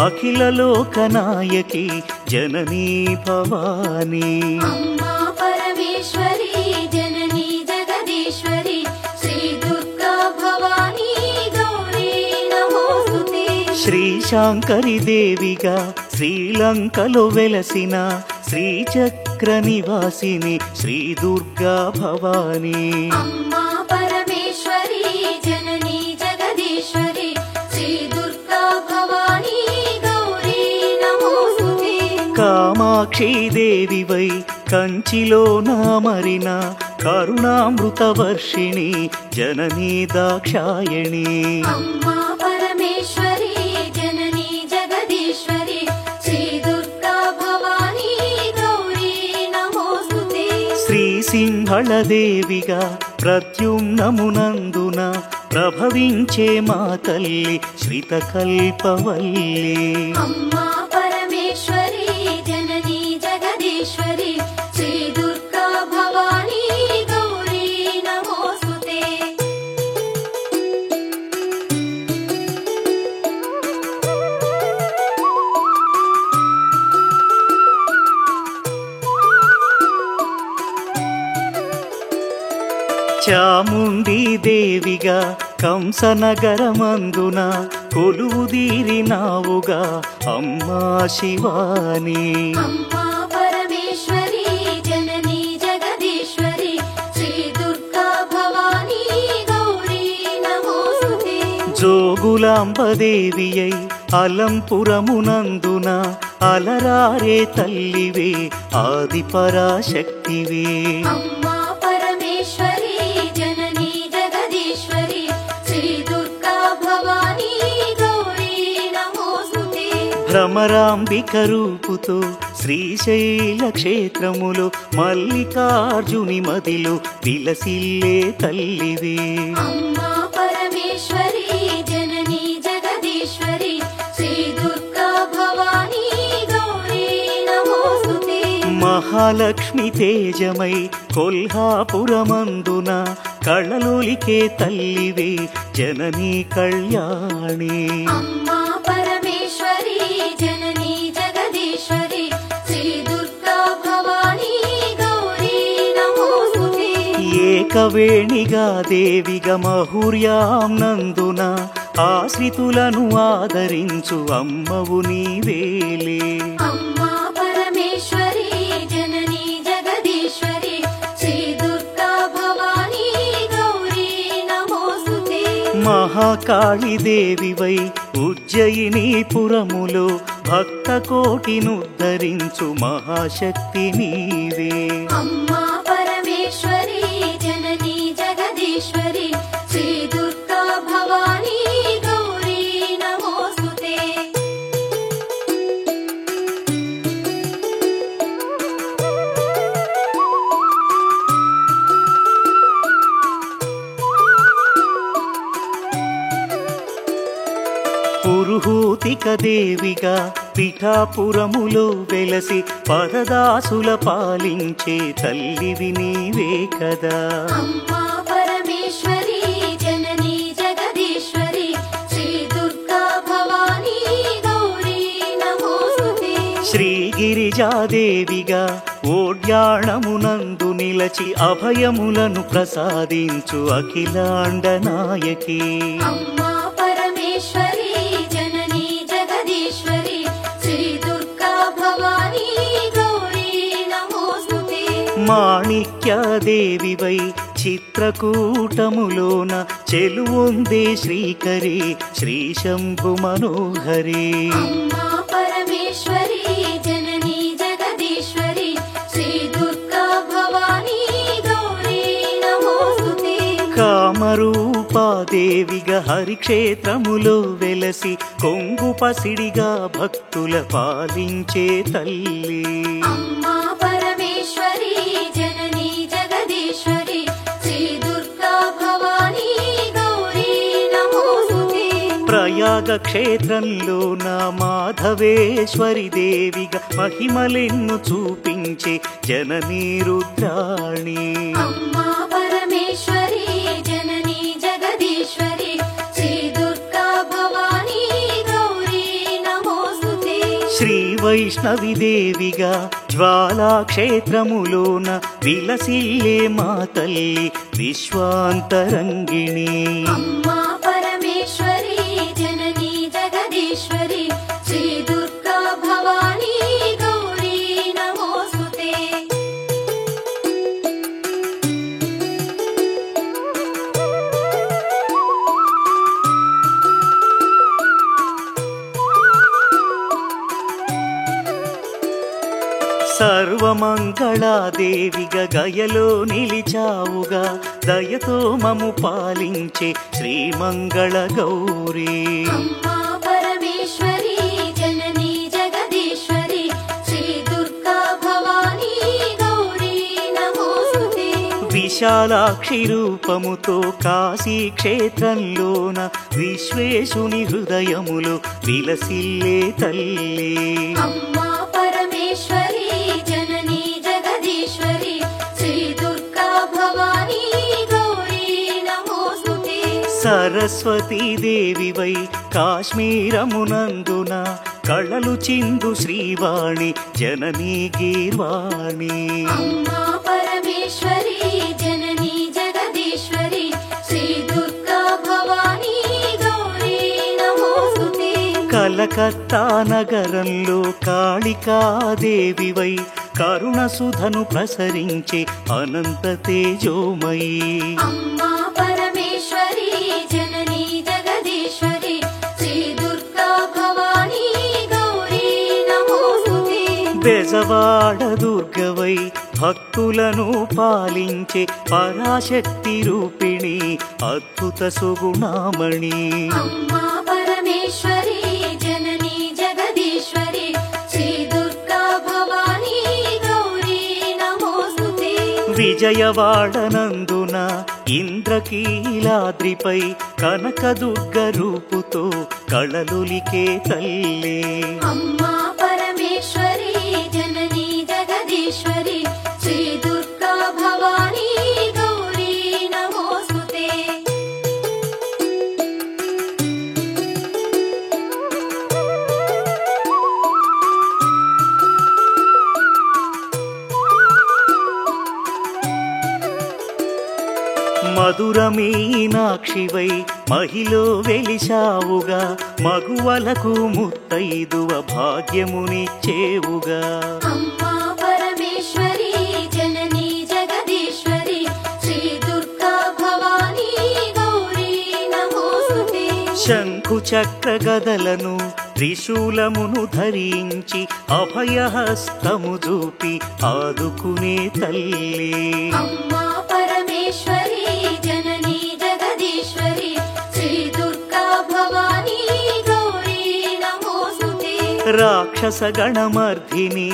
అఖిల లోకనాయకి జననీ భవానీ. అమ్మా పరమేశ్వరి జననీ జగదీశ్వరి శ్రీ దుర్గా భవానీ గౌరీ నమోస్తుతే. శ్రీశాంకరి దేవిగా శ్రీలంకలో వెలసిన శ్రీచక్ర నివాసిని శ్రీ దుర్గా భవానీ. అమ్మా పరమేశ్వరి జననీ జగదీశ్వరి శ్రీ దుర్గా భవానీ గౌరీ నమోస్తుతే. కామాక్షి దేవివై కంచిలో నామరిన కరుణామృత వర్షిణి జననీ దాక్షాయణి. అమ్మా పరమేశ్వరి జననీ జగదీశ్వరి శ్రీ దుర్గా భవానీ గౌరీ నమోస్తుతే. శ్రీ సింహళ దేవిగా ప్రద్యుమ్నమునందున ప్రభవించే మా తల్లి శ్రితకల్పవల్లి. అమ్మా పరమేశ్వరి జననీ జగదీశ్వరి శ్రీ దుర్గా భవానీ గౌరీ నమోస్తుతే. చాముండి దేవిగా కంసనగరమందున కొలువుదీరినావుగా అమ్మా శివాని. అమ్మా పరమేశ్వరి జననీ జగదీశ్వరి శ్రీ దుర్గా భవానీ గౌరీ నమోస్తుతే. జోగులాంబదేవియై అలంపురమునందున అలరారే తల్లివే ఆది పరాశక్తివే. అమ్మా పరమేశ్వరి జననీ జగదీశ్వరి భ్రమరాంబిక రూపుతో శ్రీశైల క్షేత్రములో మల్లికార్జుని మదిలో విలసిల్లే తల్లివే. అమ్మా పరమేశ్వరి జననీ జగదీశ్వరి శ్రీ దుర్గా భవానీ గౌరీ నమోస్తుతే. మహాలక్ష్మి తేజమై కొల్హాపురమందున కళలొలికే తల్లివే జననీ కళ్యాణి. అమ్మా పరమేశ్వరి జననీ జగదీశ్వరి శ్రీ దుర్గా భవానీ గౌరీ నమోస్తుతే. ఏకవేణిగా దేవిగా మహుర్యాం నందున ఆశ్రితులను ఆదరించు అమ్మవు నీవేలే. అమ్మా పరమేశ్వరి జననీ జగదీశ్వరి శ్రీ దుర్గా భవానీ గౌరీ నమోస్తుతే. మహాకాళి దేవివై ఉజ్జయినీపురములో భక్త కోటినుద్ధరించు మహాశక్తి నీవే. అమ్మా పరమేశ్వరి జననీ జగదీశ్వరి శ్రీ దుర్గా భవానీ గౌరీ నమోస్తుతే. పురుహూతిక దేవిగా పిఠాపురములో వెలసి పరదాసుల పాలించే తల్లివి నీవే కదా. అమ్మా పరమేశ్వరి జననీ జగదీశ్వరి శ్రీ దుర్గా భవానీ గౌరీ నమోస్తుతే. శ్రీగిరిజాదేవిగా ఓడ్యాణమునందు నిలచి అభయములను ప్రసాదించు అఖిలాండ నాయకి. అమ్మా పరమేశ్వరి జననీ జగదీశ్వరి శ్రీ దుర్గా భవానీ గౌరీ నమోస్తుతే. మాణిక్యదేవివై చిత్రకూటములోన చెలువొందే శ్రీకరి శ్రీ శంభు మనోహరి. అమ్మా పరమేశ్వరి జననీ జగదీశ్వరి శ్రీ దుర్గా భవానీ గౌరీ నమోస్తుతే. కామరూపాదేవిగా హరిక్షేత్రములో వెలసి కొంగు పసిడిగా భక్తుల పాలించే తల్లి. అమ్మా పరమేశ్వరి జననీ జగదీశ్వరి శ్రీ దుర్గా భవానీ గౌరీ నమోస్తుతే. ప్రయాగ క్షేత్రంలో నా మాధవేశ్వరి దేవిగా మహిమలెన్ను చూపించే జననీ రుద్రాణి. అమ్మా పరమేశ్వరి జననీ జగదీశ్వరి శ్రీ దుర్గా భవానీ గౌరీ నమోస్తుతే. శ్రీ వైష్ణవి దేవిగా జ్వాలా క్షేత్రములోన విలసిల్లే మా తల్లి విశ్వాంతరంగిణి. అమ్మా పరమేశ్వరి జననీ జగదీశ్వరి శ్రీ దుర్గా భవానీ గౌరీ నమోస్తుతే. సర్వమంగళాదేవిగా గయలో నిలిచావుగా దయతో మము పాలించే శ్రీమంగళ గౌరీ. అమ్మా పరమేశ్వరి జననీ జగదీశ్వరి శ్రీ దుర్గా భవానీ గౌరీ నమోస్తుతే. విశాలాక్షి రూపముతో కాశీ క్షేత్రంలోన విశ్వేశుని హృదయములో విలసిల్లే తల్లి. అమ్మా పరమేశ్వరి జననీ జగదీశ్వరి శ్రీ దుర్గా భవానీ గౌరీ నమోస్తుతే. సరస్వతీ దేవివై కాశ్మీరమునందున కళలు చిందు శ్రీవాణి జననీ గీర్వాణి. అమ్మా పరమేశ్వరి జననీ జగదీశ్వరి శ్రీ దుర్గా భవానీ గౌరీ నమోస్తుతే. కలకత్తా నగరంలో కాళికాదేవివై కరుణసుధను ప్రసరించే అనంత తేజోమయీ. అమ్మా పరమేశ్వరి జననీ జగదీశ్వరి శ్రీ దుర్గా భవానీ గౌరీ నమోస్తుతే. బెజవాడ దుర్గవై భక్తులను పాలించే పరాశక్తి రూపిణి అద్భుత సుగుణామణి. అమ్మా పరమేశ్వరి జననీ జగదీశ్వరి విజయవాడనందున ఇంద్రకీలాద్రిపై కనకదుర్గ రూపుతో కళలులికే తల్లి అమ్మా పరమేశ్వరి జననీ జగదీశ్వరి శ్రీ దుర్గా భవానీ గౌరీ నమోస్తుతే. మధుర మీనాక్షివై మహిలో వెలిశావుగా మగువలకు ముత్తైదువ భాగ్యమునిచ్చేవుగా. అమ్మా పరమేశ్వరి జననీ జగదీశ్వరి శ్రీ దుర్గా భవానీ గౌరీ నమోస్తుతే. శంఖు చక్ర గదలను త్రిశూలమును ధరించి అభయహస్తము చూపి ఆదుకునే తల్లి అమ్మా పరమేశ్వరి జననీ జగదీశ్వరి శ్రీ దుర్గా భవానీ గౌరీ నమోస్తుతే. రాక్షస గణమర్ధిని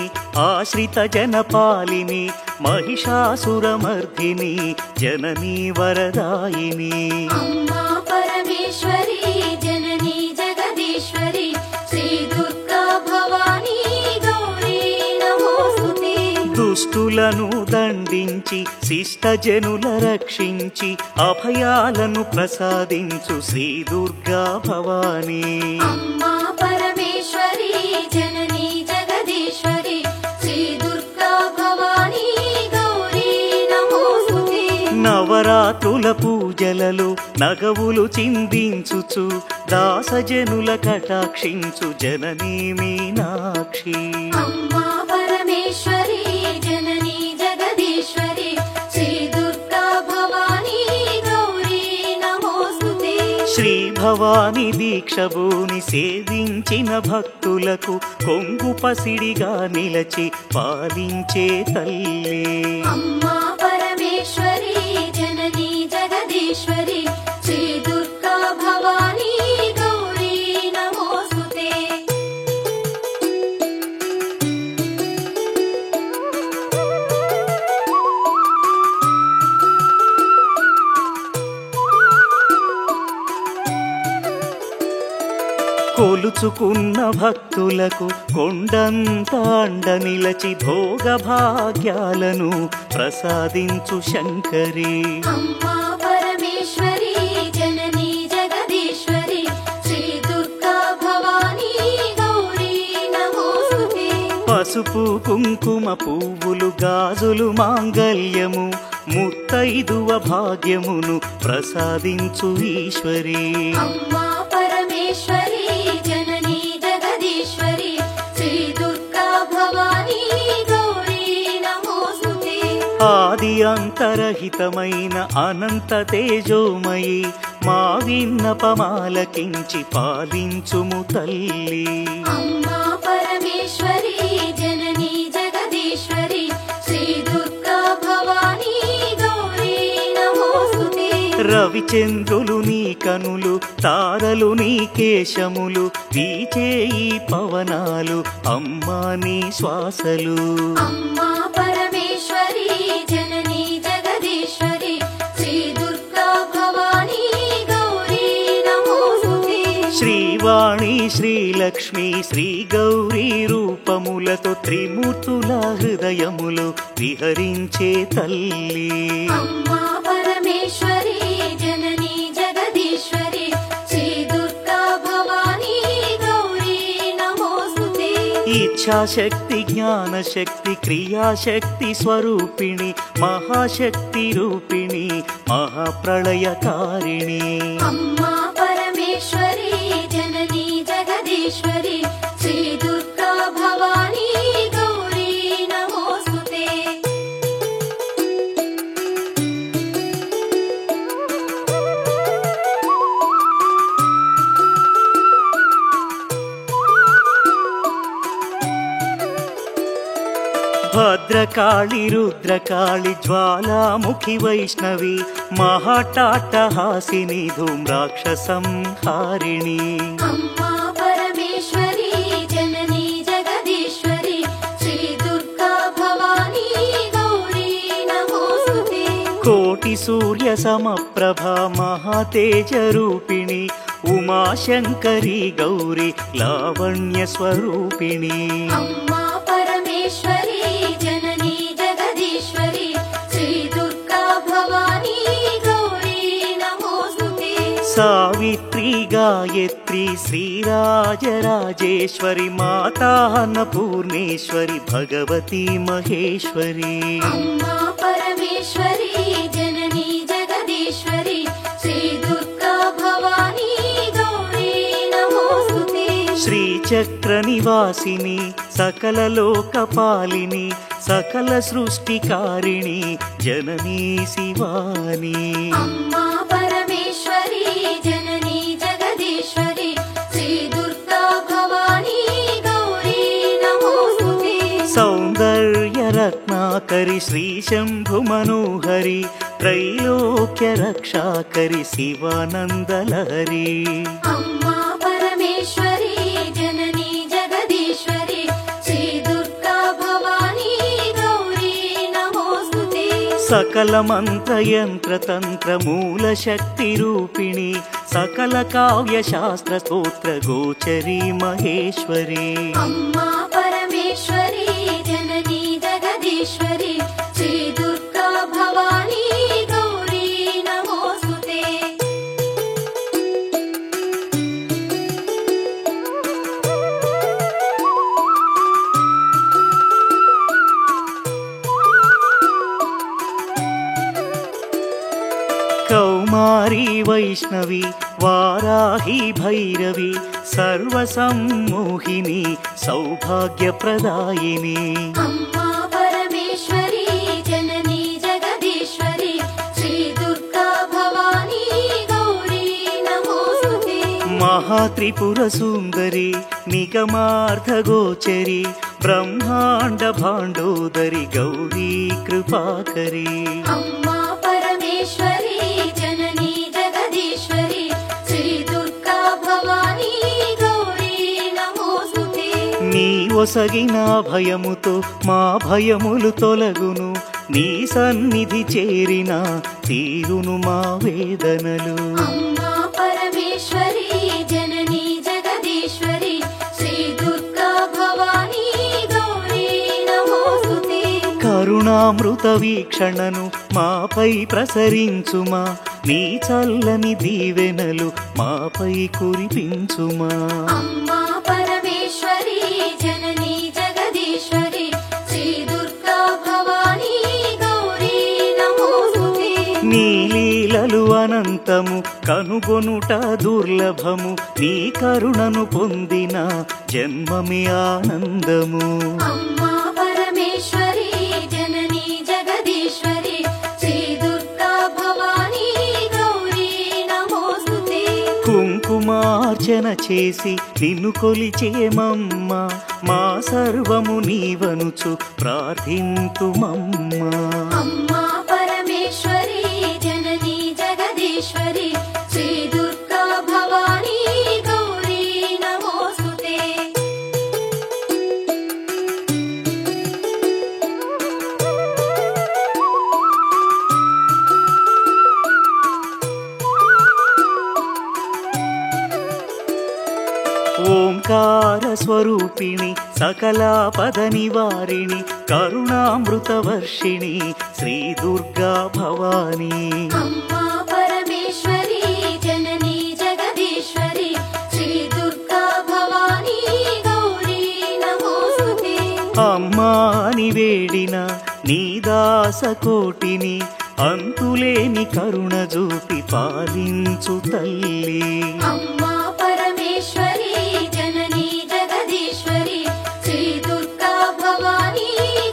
ఆశ్రిత జనపాలిని మహిషాసురమర్ధిని జననీ వరదాయిని. అమ్మా పరమేశ్వరి జననీ జగదీశ్వరి శ్రీ దుర్గా భవానీ గౌరీ నమోస్తుతే. దుష్టులను దండించి శిష్టజనుల రక్షించి అభయాలను ప్రసాదించు శ్రీ దుర్గా భవానీ. అమ్మా పరమేశ్వరి జననీ జగదీశ్వరి శ్రీ దుర్గా భవానీ గౌరీ నమోస్తుతే. నవరాత్రుల పూజలలో నగవులు చిందించుచు దాసజనుల కటాక్షించు జననీ మీనాక్షి. అమ్మా పరమేశ్వరి జననీ జగదీశ్వరి శ్రీ దుర్గా భవానీ గౌరీ నమోస్తుతే. శ్రీ భవాని దీక్షభూని సేవించిన భక్తులకు కొంగు పసిడిగా నిలచి పాలించే తల్లి అమ్మా పరమేశ్వరి జననీ జగదీశ్వరి శ్రీ దుర్గా భవానీ గౌరీ నమోస్తుతే. కొలుచుకున్న భక్తులకు కొండంత అండ నిలచి భోగ భాగ్యాలను ప్రసాదించు శంకరి. అమ్మా పరమేశ్వరి జననీ జగదీశ్వరి శ్రీ దుర్గా భవానీ గౌరీ నమోస్తుతే. పసుపు కుంకుమ పువ్వులు గాజులు మాంగల్యము ముత్తైదువ భాగ్యమును ప్రసాదించు ఈశ్వరి. అమ్మా పరమేశ్వరి జననీ జగదీశ్వరి శ్రీ దుర్గా భవానీ గౌరీ నమోస్తుతే. ఆది అంతరహితమైన అనంత తేజోమయి మా విన్నపమాలకించి పాలించుము తల్లి. అమ్మా పరమేశ్వరి జననీ జగదీశ్వరి శ్రీ దుర్గా భవానీ గౌరీ నమోస్తుతే. రవిచంద్రులు నీ కనులు తారలు నీ కేశములు వీచే ఈ పవనాలు అమ్మా నీ శ్వాసలు. అమ్మా పరమేశ్వరి జననీ జగదీశ్వరి శ్రీ దుర్గా భవానీ గౌరీ నమోస్తుతే. శ్రీవాణి శ్రీలక్ష్మి శ్రీ గౌరీ రూపములతో త్రిమూర్తుల హృదయములు విహరించే తల్లి అమ్మా పరమేశ్వరి జననీ జగదీశ్వరి శ్రీ దుర్గా భవానీ గౌరీ నమోస్తుతే. ఇచ్ఛాశక్తి జ్ఞానశక్తి క్రియాశక్తి స్వరూపిణి మహాశక్తి రూపిణి మహాప్రళయకారిణి. అమ్మా పరమేశ్వరి జననీ జగదీశ్వరి శ్రీ దుర్గా భవానీ గౌరీ నమోస్తుతే. భద్రకాళి రుద్రకాళి జ్వాలాముఖి వైష్ణవి మహాటాటహాసిని ధూమ్రాక్షసంహారిణి. అమ్మా పరమేశ్వరి జననీ జగదీశ్వరి శ్రీ దుర్గా భవానీ గౌరీ నమోస్తుతే. కోటి సూర్య సమప్రభా మహాతేజరూపిణి ఉమాశంకరి గౌరి లావణ్య స్వరూపిణి అమ్మా పరమేశ్వరి జననీ జగదీశ్వరి శ్రీ దుర్గా భవానీ గౌరీ నమోస్తుతే సావిత్రి గాయత్రి శ్రీరాజరాజేశ్వరి మాతా అన్నపూర్ణేశ్వరి భగవతి మహేశ్వరి అమ్మా పరమేశ్వరి జననీ జగదీశ్వరి శ్రీ దుర్గా భవానీ గౌరీ నమోస్తుతే శ్రీచక్ర నివాసిని సకల లోకపాలిని సకల సృష్టికారిణి జననీ శివాని అమ్మా పరమేశ్వరి జననీ జగదీశ్వరి శ్రీ దుర్గా భవానీ గౌరీ నమోస్తుతే సౌందర్య రత్నాకరి శ్రీ శంభు మనోహరి త్రైలోక్య రక్షాకరి శివానందలహరి అమ్మా పరమేశ్వరి జననీ జగదీశ్వరి శ్రీ దుర్గా భవానీ గౌరీ నమోస్తుతే సకల మంత్ర యంత్ర తంత్ర మూల శక్తి రూపిణి సకల కావ్య శాస్త్ర స్తోత్ర గోచరి మహేశ్వరి అమ్మా పరమేశ్వరి జననీ జగదీశ్వరి శ్రీ దుర్గా భవానీ గౌరీ నమోస్తుతే కౌమారీ వైష్ణవి వారాహి భైరవి సర్వసమ్మోహిని సౌభాగ్యప్రదాయిని అమ్మా పరమేశ్వరి జననీ జగదీశ్వరి శ్రీ దుర్గా భవానీ గౌరీ నమోస్తుతే మహాత్రిపుర సుందరి నిగమార్థగోచరి బ్రహ్మాండ భాండోదరి గౌరీ కృపాకరి అమ్మా పరమేశ్వరి జననీ జగదీశ్వరి శ్రీ దుర్గా భవానీ గౌరీ నమోస్తుతే నీ ఒసగిన భయముతో మా భయములు తొలగును నీ సన్నిధి చేరిన తీరును మా వేదనలు అమ్మా పరమేశ్వరి జననీ జగదీశ్వరి శ్రీ దుర్గా భవానీ గౌరీ నమోస్తుతే కరుణామృత వీక్షణను మాపై ప్రసరించుమా నీ చల్లని దీవెనలు మాపై కురిపించుమా అమ్మా పరమేశ్వరి జననీ జగదీశ్వరి శ్రీ దుర్గా భవానీ గౌరీ నమోస్తుతే నీ లీలలు అనంతము కనుగొనుట దుర్లభము నీ కరుణను పొందిన జన్మమే ఆనందము అమ్మా పరమేశ్వరి జననీ జగదీశ్వరి శ్రీ దుర్గా భవానీ గౌరీ నమోస్తుతే కుంకుమార్చన చేసి నిన్ను కొలిచేమమ్మ మా సర్వము నీవనుచు ప్రార్థింతుమమ్మా అమ్మా పరమేశ్వరి జననీ జగదీశ్వరి శ్రీ దుర్గా భవానీ గౌరీ నమోస్తుతే ఓంకార స్వరూపిణి సకలాపద నివారిణి కరుణామృత వర్షిణి శ్రీ దుర్గా భవానీ అమ్మా పరమేశ్వరి జననీ జగదీశ్వరి శ్రీ దుర్గా భవానీ గౌరీ నమోస్తుతే అమ్మాని వేడిన నీ దాస కోటిని అంతులేని కరుణ చూపి పాలించు తల్లి అమ్మా పరమేశ్వరి జననీ జగదీశ్వరి శ్రీ దుర్గా భవానీ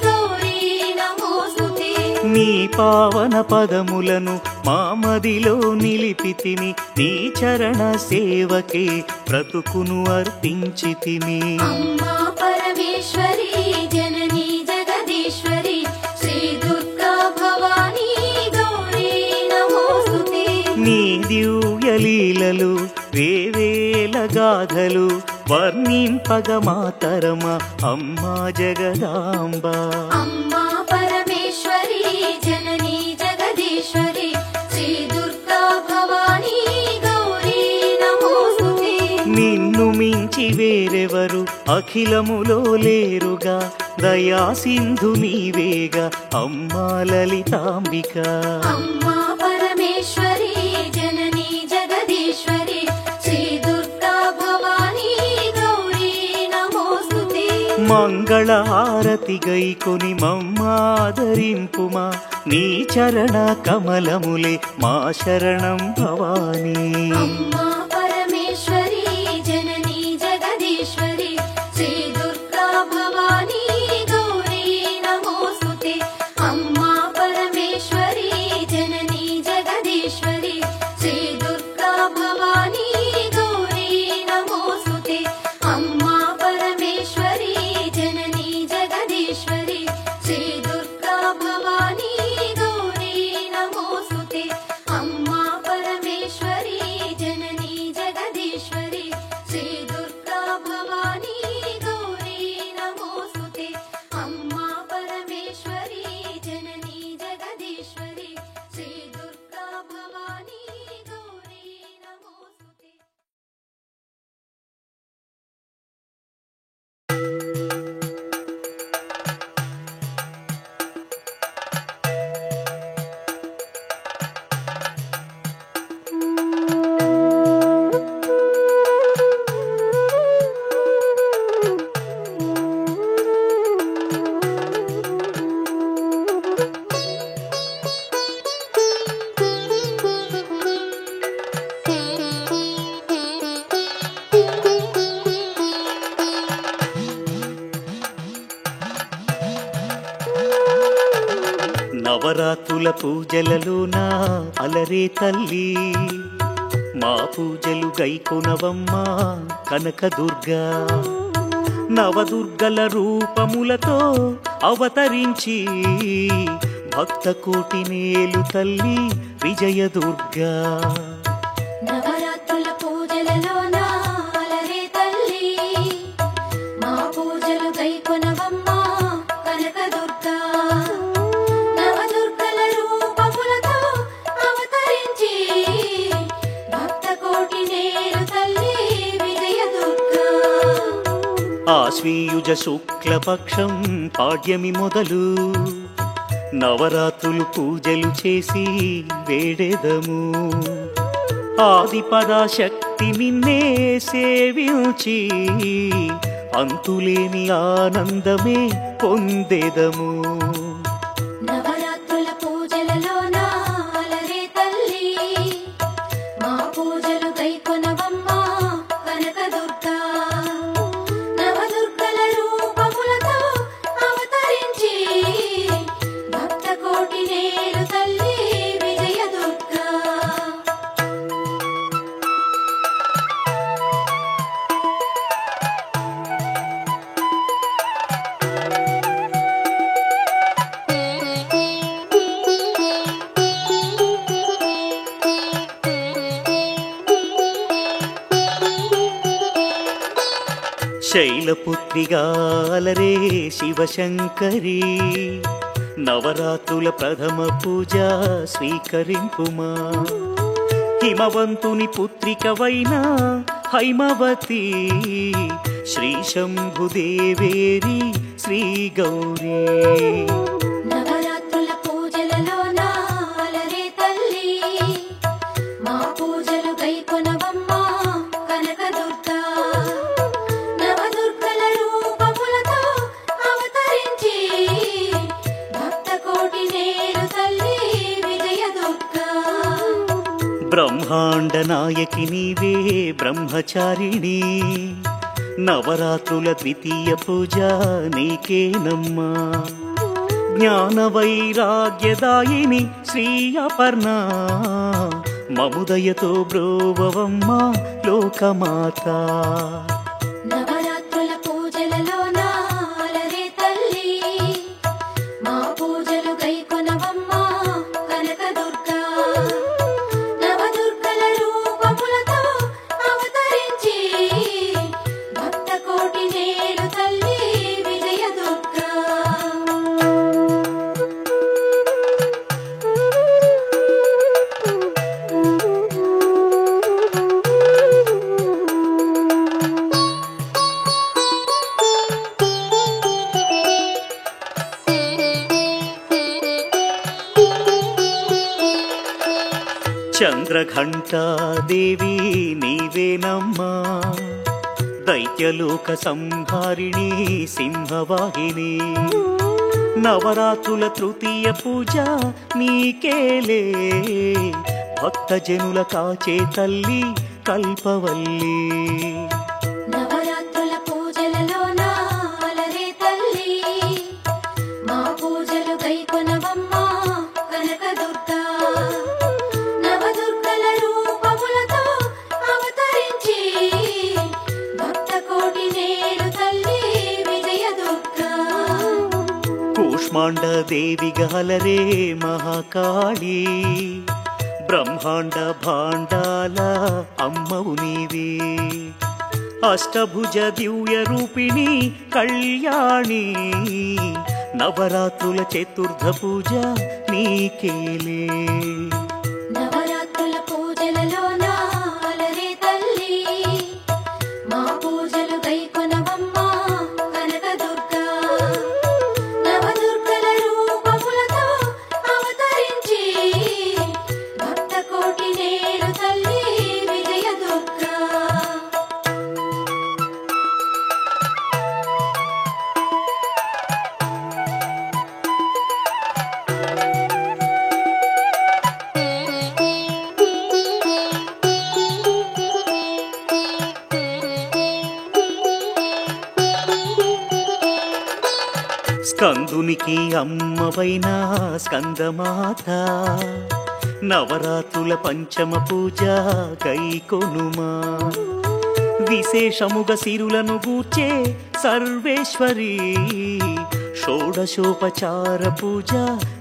గౌరీ నమోస్తుతే నీ పావన పదములను మామదిలో నిలిపితిమి నీ చరణ సేవకే బ్రతుకును అర్పించితిమి అమ్మా పరమేశ్వరి జననీ జగదీశ్వరి శ్రీ దుర్గా భవానీ గౌరీ నమోస్తుతే నీ దివ్య లీలలు వేవేల గాథలు వర్ణింపగ మాతరమ అమ్మా జగదాంబ అమ్మా పరమేశ్వరి జననీ జగదీశ్వరి అఖిలములో లేరుగా దయా సింధు నీవేగా అమ్మా లలితాంబిక. అమ్మా పరమేశ్వరి జననీ జగదీశ్వరి శ్రీ దుర్గా భవానీ గౌరీ నమోస్తుతే. మంగళహారతి గైకొని మమ్మాదరింపుమా నీ చరణ కమలములే మా శరణం భవానీ. అమ్మా పరమేశ్వరి జననీ జగదీశ్వరి శ్రీ దుర్గా భవానీ గౌరీ నమోస్తుతే. అమ్మా పరమేశ్వరి జననీ జగదీశ్వరి శ్రీ దుర్గా భవానీ గౌరీ నమోస్తుతే. అమ్మా పరమేశ్వరి జననీ జగదీశ్వరి శ్రీ దుర్గా భవానీ గౌరీ నమోస్తుతే. అమ్మా పరమేశ్వరి జననీ జగదీశ్వరి శ్రీ దుర్గా భవానీ గౌరీ నమోస్తుతే. అమ్మా పరమేశ్వరి జననీ జగదీశ్వరి శ్రీ దుర్గా భవానీ గౌరీ నమోస్తుతే. నవరాత్రుల పూజలలోన అలరే తల్లి మా పూజలు గైకొనవమ్మా కనకదుర్గా. నవదుర్గల రూపములతో అవతరించి భక్త కోటి నేలు తల్లి విజయదుర్గా. నవరాత్రుల పూజలలోన అలరే తల్లి మా పూజలు గైకొనవమ్మా కనకదుర్గా. నవదుర్గల రూపములతో అవతరించి భక్త కోటి నేలు తల్లి విజయదుర్గా. ఆశ్వీయుజ శుక్లపక్షం పాడ్యమి మొదలు నవరాత్రులు పూజలు చేసి వేడెదము. ఆదిపరాశక్తి నిన్నే సేవించి అంతులేని ఆనందమే పొందెదము. నవరాత్రుల పూజలలోన అలరే తల్లి మా పూజలు గైకొనవమ్మా కనకదుర్గా. నవదుర్గల రూపములతో అవతరించి భక్త కోటి నేలు తల్లి విజయదుర్గా. శైలపుత్రిగా అలరే శివశంకరి నవరాత్రుల ప్రథమ పూజ స్వీకరింపుమా. హిమవంతుని పుత్రికవైన హైమవతి శ్రీ శంభుదేవేరి శ్రీ గౌరీ. నవరాత్రుల పూజలలోన అలరే తల్లి మా పూజలు గైకొనవమ్మా కనకదుర్గా. నవదుర్గల రూపములతో అవతరించి భక్త కోటి నేలు తల్లి విజయదుర్గా. బ్రహ్మాండ నాయకి నీవే బ్రహ్మచారిణి నవరాత్రుల ద్వితీయ పూజ నీకేనమ్మా. జ్ఞాన వైరాగ్యదాయిని శ్రీ అపర్ణ మముదయతో బ్రోవవమ్మా లోకమాత. నవరాత్రుల పూజలలోన అలరే తల్లి మా పూజలు గైకొనవమ్మా కనకదుర్గా. నవదుర్గల రూపములతో అవతరించి భక్త కోటి నేలు తల్లి విజయదుర్గా. చంద్రఘంటాదేవి నీవేనమ్మా, దైత్యలోక సంహారిణి సింహవాహిని. నవరాత్రుల తృతీయ పూజ నీకేలే, భక్తజనుల కాచే తల్లి కల్పవల్లి. నవరాత్రుల పూజలలోన అలరే తల్లి, మా పూజలు గైకొనవమ్మా కనకదుర్గా. నవదుర్గల రూపములతో అవతరించి, భక్త కోటి నేడు తల్లి విజయదుర్గా. కూష్మాండ దేవి గహలరే మహాకాళి, బ్రహ్మాండ భాండాల అమ్మవు నీవే. అష్టభుజ దివ్య రూపిణి కళ్యాణి, నవరాత్రుల చతుర్థ పూజ నీకేలే. నవరాత్రుల పూజలలోన అలరే తల్లి, మా పూజలు గైకొనవమ్మా కనకదుర్గా. నవదుర్గల రూపములతో అవతరించి, భక్త కోటి నేడు తల్లి విజయదుర్గా. స్కందునికి అమ్మవైన స్కందమాత, నవరాత్రుల పంచమ పూజ గైకొనుమా. విశేషముగ సిరులను గూర్చే సర్వేశ్వరి, షోడశోపచార పూజ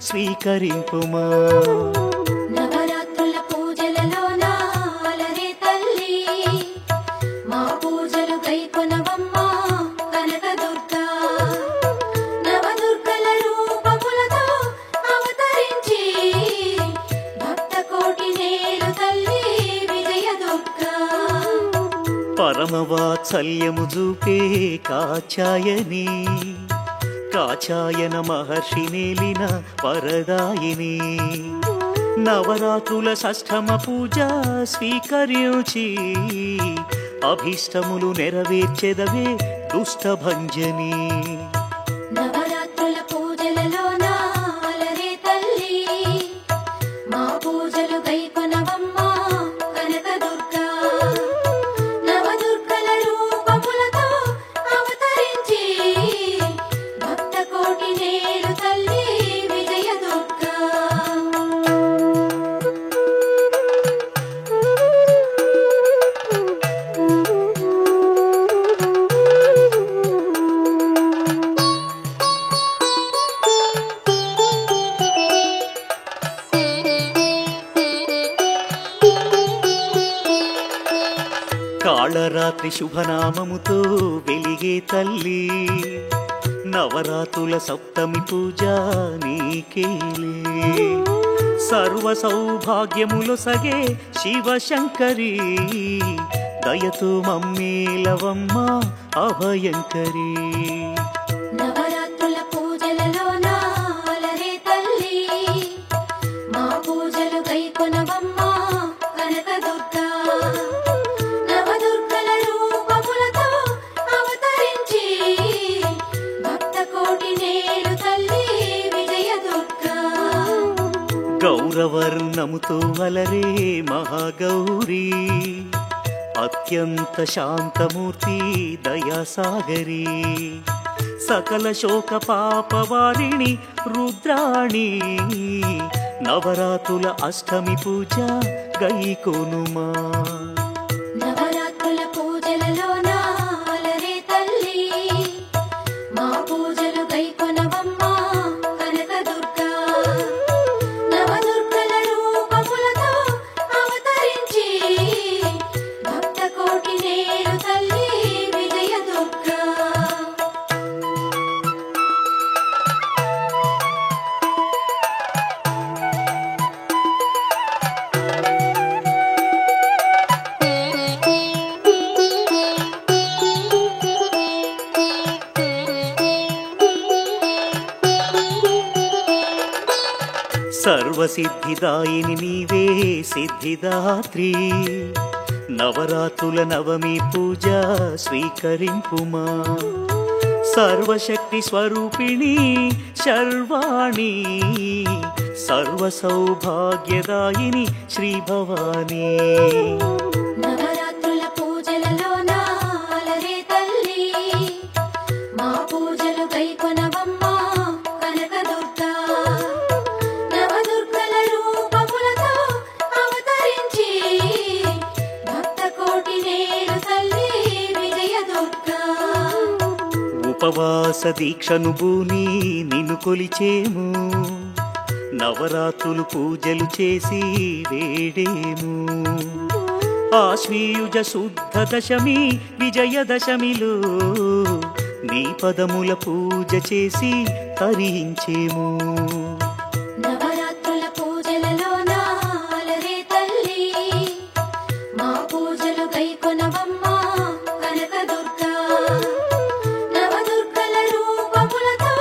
స్వీకరింపుమా. నవరాత్రుల పూజలలోన అలరే తల్లి, మా పూజలు గైకొనవమ్మా కనకదుర్గా. నవదుర్గల రూపములతో అవతరించి, భక్త కోటి నేడు తల్లి విజయదుర్గా. పరమవాత్సల్యము చూపే కాచాయని, కాచాయన మహర్షి నేలిన వరదాయిని. నవరాత్రుల షష్ఠమ పూజ స్వీకరించి, అభీష్టములు నెరవేర్చెదవే దుష్టభంజని. నవరాత్రుల పూజలలోన అలరే తల్లి, మా పూజలు గైకొనవమ్మా కనకదుర్గా. నవదుర్గల రూపములతో అవతరించి, భక్త కోటి నేడు తల్లి విజయదుర్గా. కాళరాత్రి శుభనామముతో వెలిగే తల్లి, నవరాత్రుల సప్తమి పూజ నీకేలే. సర్వ సౌభాగ్యములు సగే శివశంకరి, దయతో మమ్మేలవమ్మ అభయంకరి. నవరాత్రుల పూజలలోన అలరే తల్లి, మా పూజలు గైకొనవమ్మా కనకదుర్గా. నవదుర్గల రూపములతో అవతరించి, భక్త కోటి నేడు తల్లి విజయదుర్గా. గౌరవర్ణముతో అలరే మహాగౌరీ, అత్యంత శాంతమూర్తి దయాసాగరి. సకల శోక పాపవారిణి రుద్రాణి, నవరాత్రుల అష్టమి పూజ గైకొనుమా. నవరాత్రుల పూజలలోన అలరే తల్లి, మా పూజలు గైకొనవమ్మా కనకదుర్గా. నవదుర్గల రూపములతో అవతరించి, భక్త కోటి నేడు తల్లి విజయదుర్గా. సర్వసిద్ధిదాయిని నీవే సిద్ధిదాత్రి నవరాత్రుల నవమి పూజ స్వీకరింపుమా సర్వశక్తి స్వరూపిణి శర్వాణి సర్వ సౌభాగ్యదాయిని శ్రీ భవానీ నవరాత్రుల పూజలలో నాలరే తల్లి మా పూజలు కైకొనవమ్మా కనకదుర్గా నవదుర్గల రూపములతో అవతరించి భక్త కోటి నేలు తల్లి విజయదుర్గా ఉపవాస దీక్షను భూని నిన్ను కొలిచేము నవరాత్రులు పూజలు చేసి వేడేము ఆశ్వీయుజ శుద్ధ దశమి విజయదశమిలో నీ పదముల పూజ చేసి తరించేము నవరాత్రుల పూజలలో నాలరే తల్లి మా పూజలు కైకొనవమ్మా కనకదుర్గా నవదుర్గల రూపములతో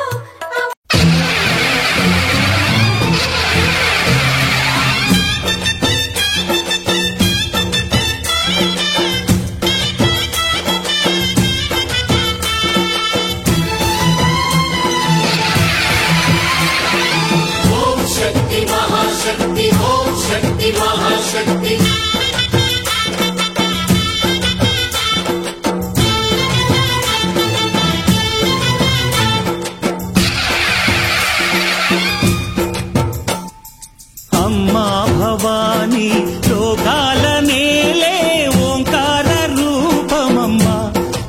అమ్మా భవానీ లోకాల నేలే ఓంకార రూపమమ్మా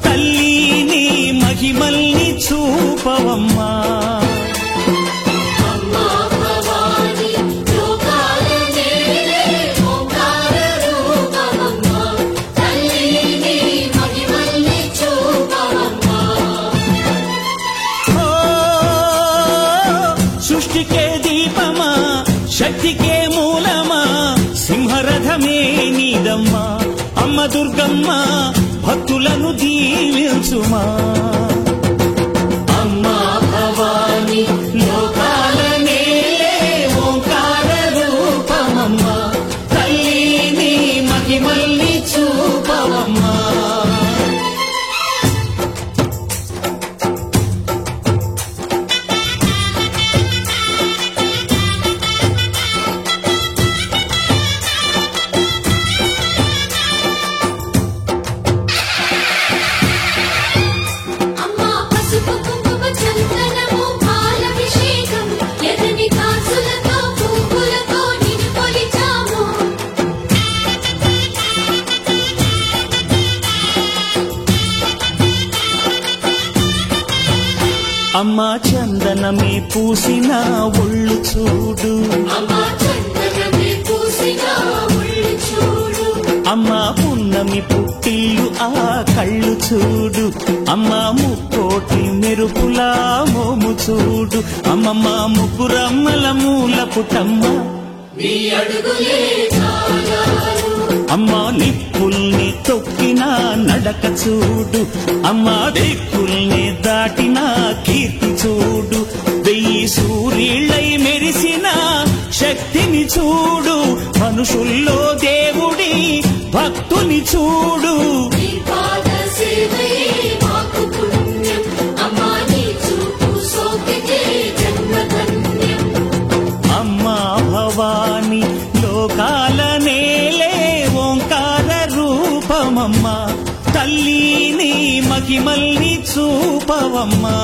తల్లిని మహిమల్ని చూపవమ్మా అమ్మా భవాని లోకాల నేలే ఓంకార రూపమమ్మా తల్లిని మహిమల్ని చూపవమ్మా ఓ సృష్టికే దీపమా శక్తికే మూలమా సింహరథమే నీదమ్మా అమ్మ దుర్గమ్మ భక్తులను దీవించుమా అమ్మా భవానీ లోకాల నేలే ఓంకార రూపమమ్మా తల్లిని మహిమల్ని చూపవమ్మా అమ్మా పసుపు కుంకుమ చందనము పాలభిషేకం ఎర్రని కాసులతో పువ్వులతో నిన్ను కొలిచాము అమ్మా చందనమే పూసిన ఒళ్ళు చూడు అమ్మా చందనమే పూసిన ఒళ్ళు చూడు అమ్మా పున్నమి పుట్టిల్లు ఆ కళ్ళు చూడు అమ్మా ముక్కోటి మెరుపులా మోము చూడు అమ్మమ్మ ముగ్గురమ్మల మూల పుటమ్మ నీ అడుగులే చాలారు అమ్మా నిప్పుల్ని తొక్కిన నడక చూడు అమ్మా దిక్కుల్ని దాటిన కీర్తి చూడు వెయ్యి సూర్యుళ్ళై మెరిసిన శక్తిని చూడు మనుషుల్లో దేవుడి భక్తుని చూడు నీ పాద సేవయే మాకు పుణ్యం అమ్మా నీ చూపు సోకితే జన్మధన్యం అమ్మా భవాని లోకాల నేలే ఓంకార రూపమమ్మా తల్లిని మహిమల్ని చూపవమ్మా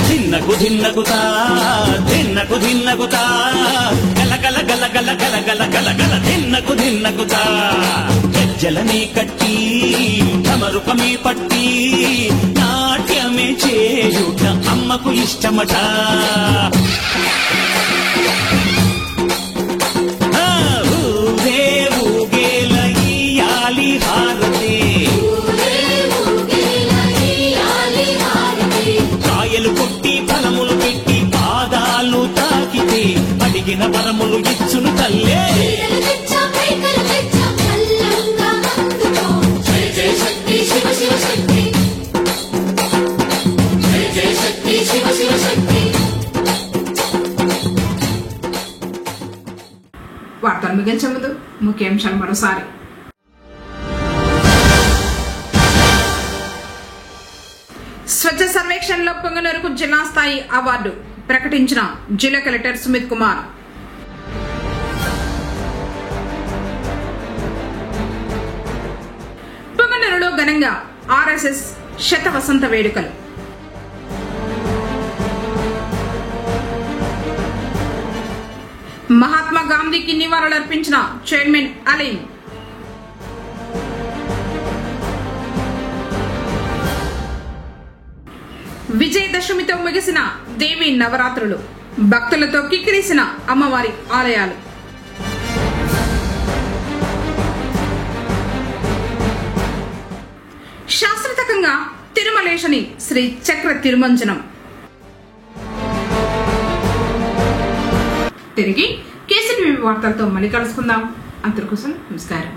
ధిన్నకు ధిన్నకుతా ధిన్నకు ధిన్నకుతా కలక గల గల గల గల గల గల గల దిన్నకు దిన్నకుతా గజ్జలనే కట్టి తమరుకమే పట్టి నాట్యమే చేయుట అమ్మకు ఇష్టమట. ఊరే ఊగేల ఇయ్యాలి హారతి కాయలు కొట్టి ఫలములు పెట్టి పాదాలు తాకితే అడిగిన వరములు ఇచ్చును తల్లే. జయ జయ శక్తి శివ శివ శక్తి జయ జయ శక్తి శివ శివ శక్తి. వార్తలు ముగించే ముందు ముఖ్యాంశాలు మరోసారి. స్వచ్ఛ సర్వేక్షణలో పొంగనూరుకు జిల్లా స్థాయి అవార్డు ప్రకటించిన జిల్లా కలెక్టర్ సుమిత్ కుమార్. పొంగనూరులో ఘనంగా ఆర్ఎస్ఎస్ శత వసంత వేడుకలు. మహాత్మా గాంధీకి నివాళులర్పించిన చైర్మన్ అలీం. విజయదశమితో ముగిసిన దేవి నవరాత్రులు, భక్తులతో కిక్కిరిసిన అమ్మవారి ఆలయాలు. శాస్త్రతకంగా తిరుమలేశని శ్రీ చక్ర తిరుమంజనం. తిరిగి కేసీటీవీ వార్తలతో మళ్ళీ కలుసుకుందాం. అంతవరకు నమస్కారం.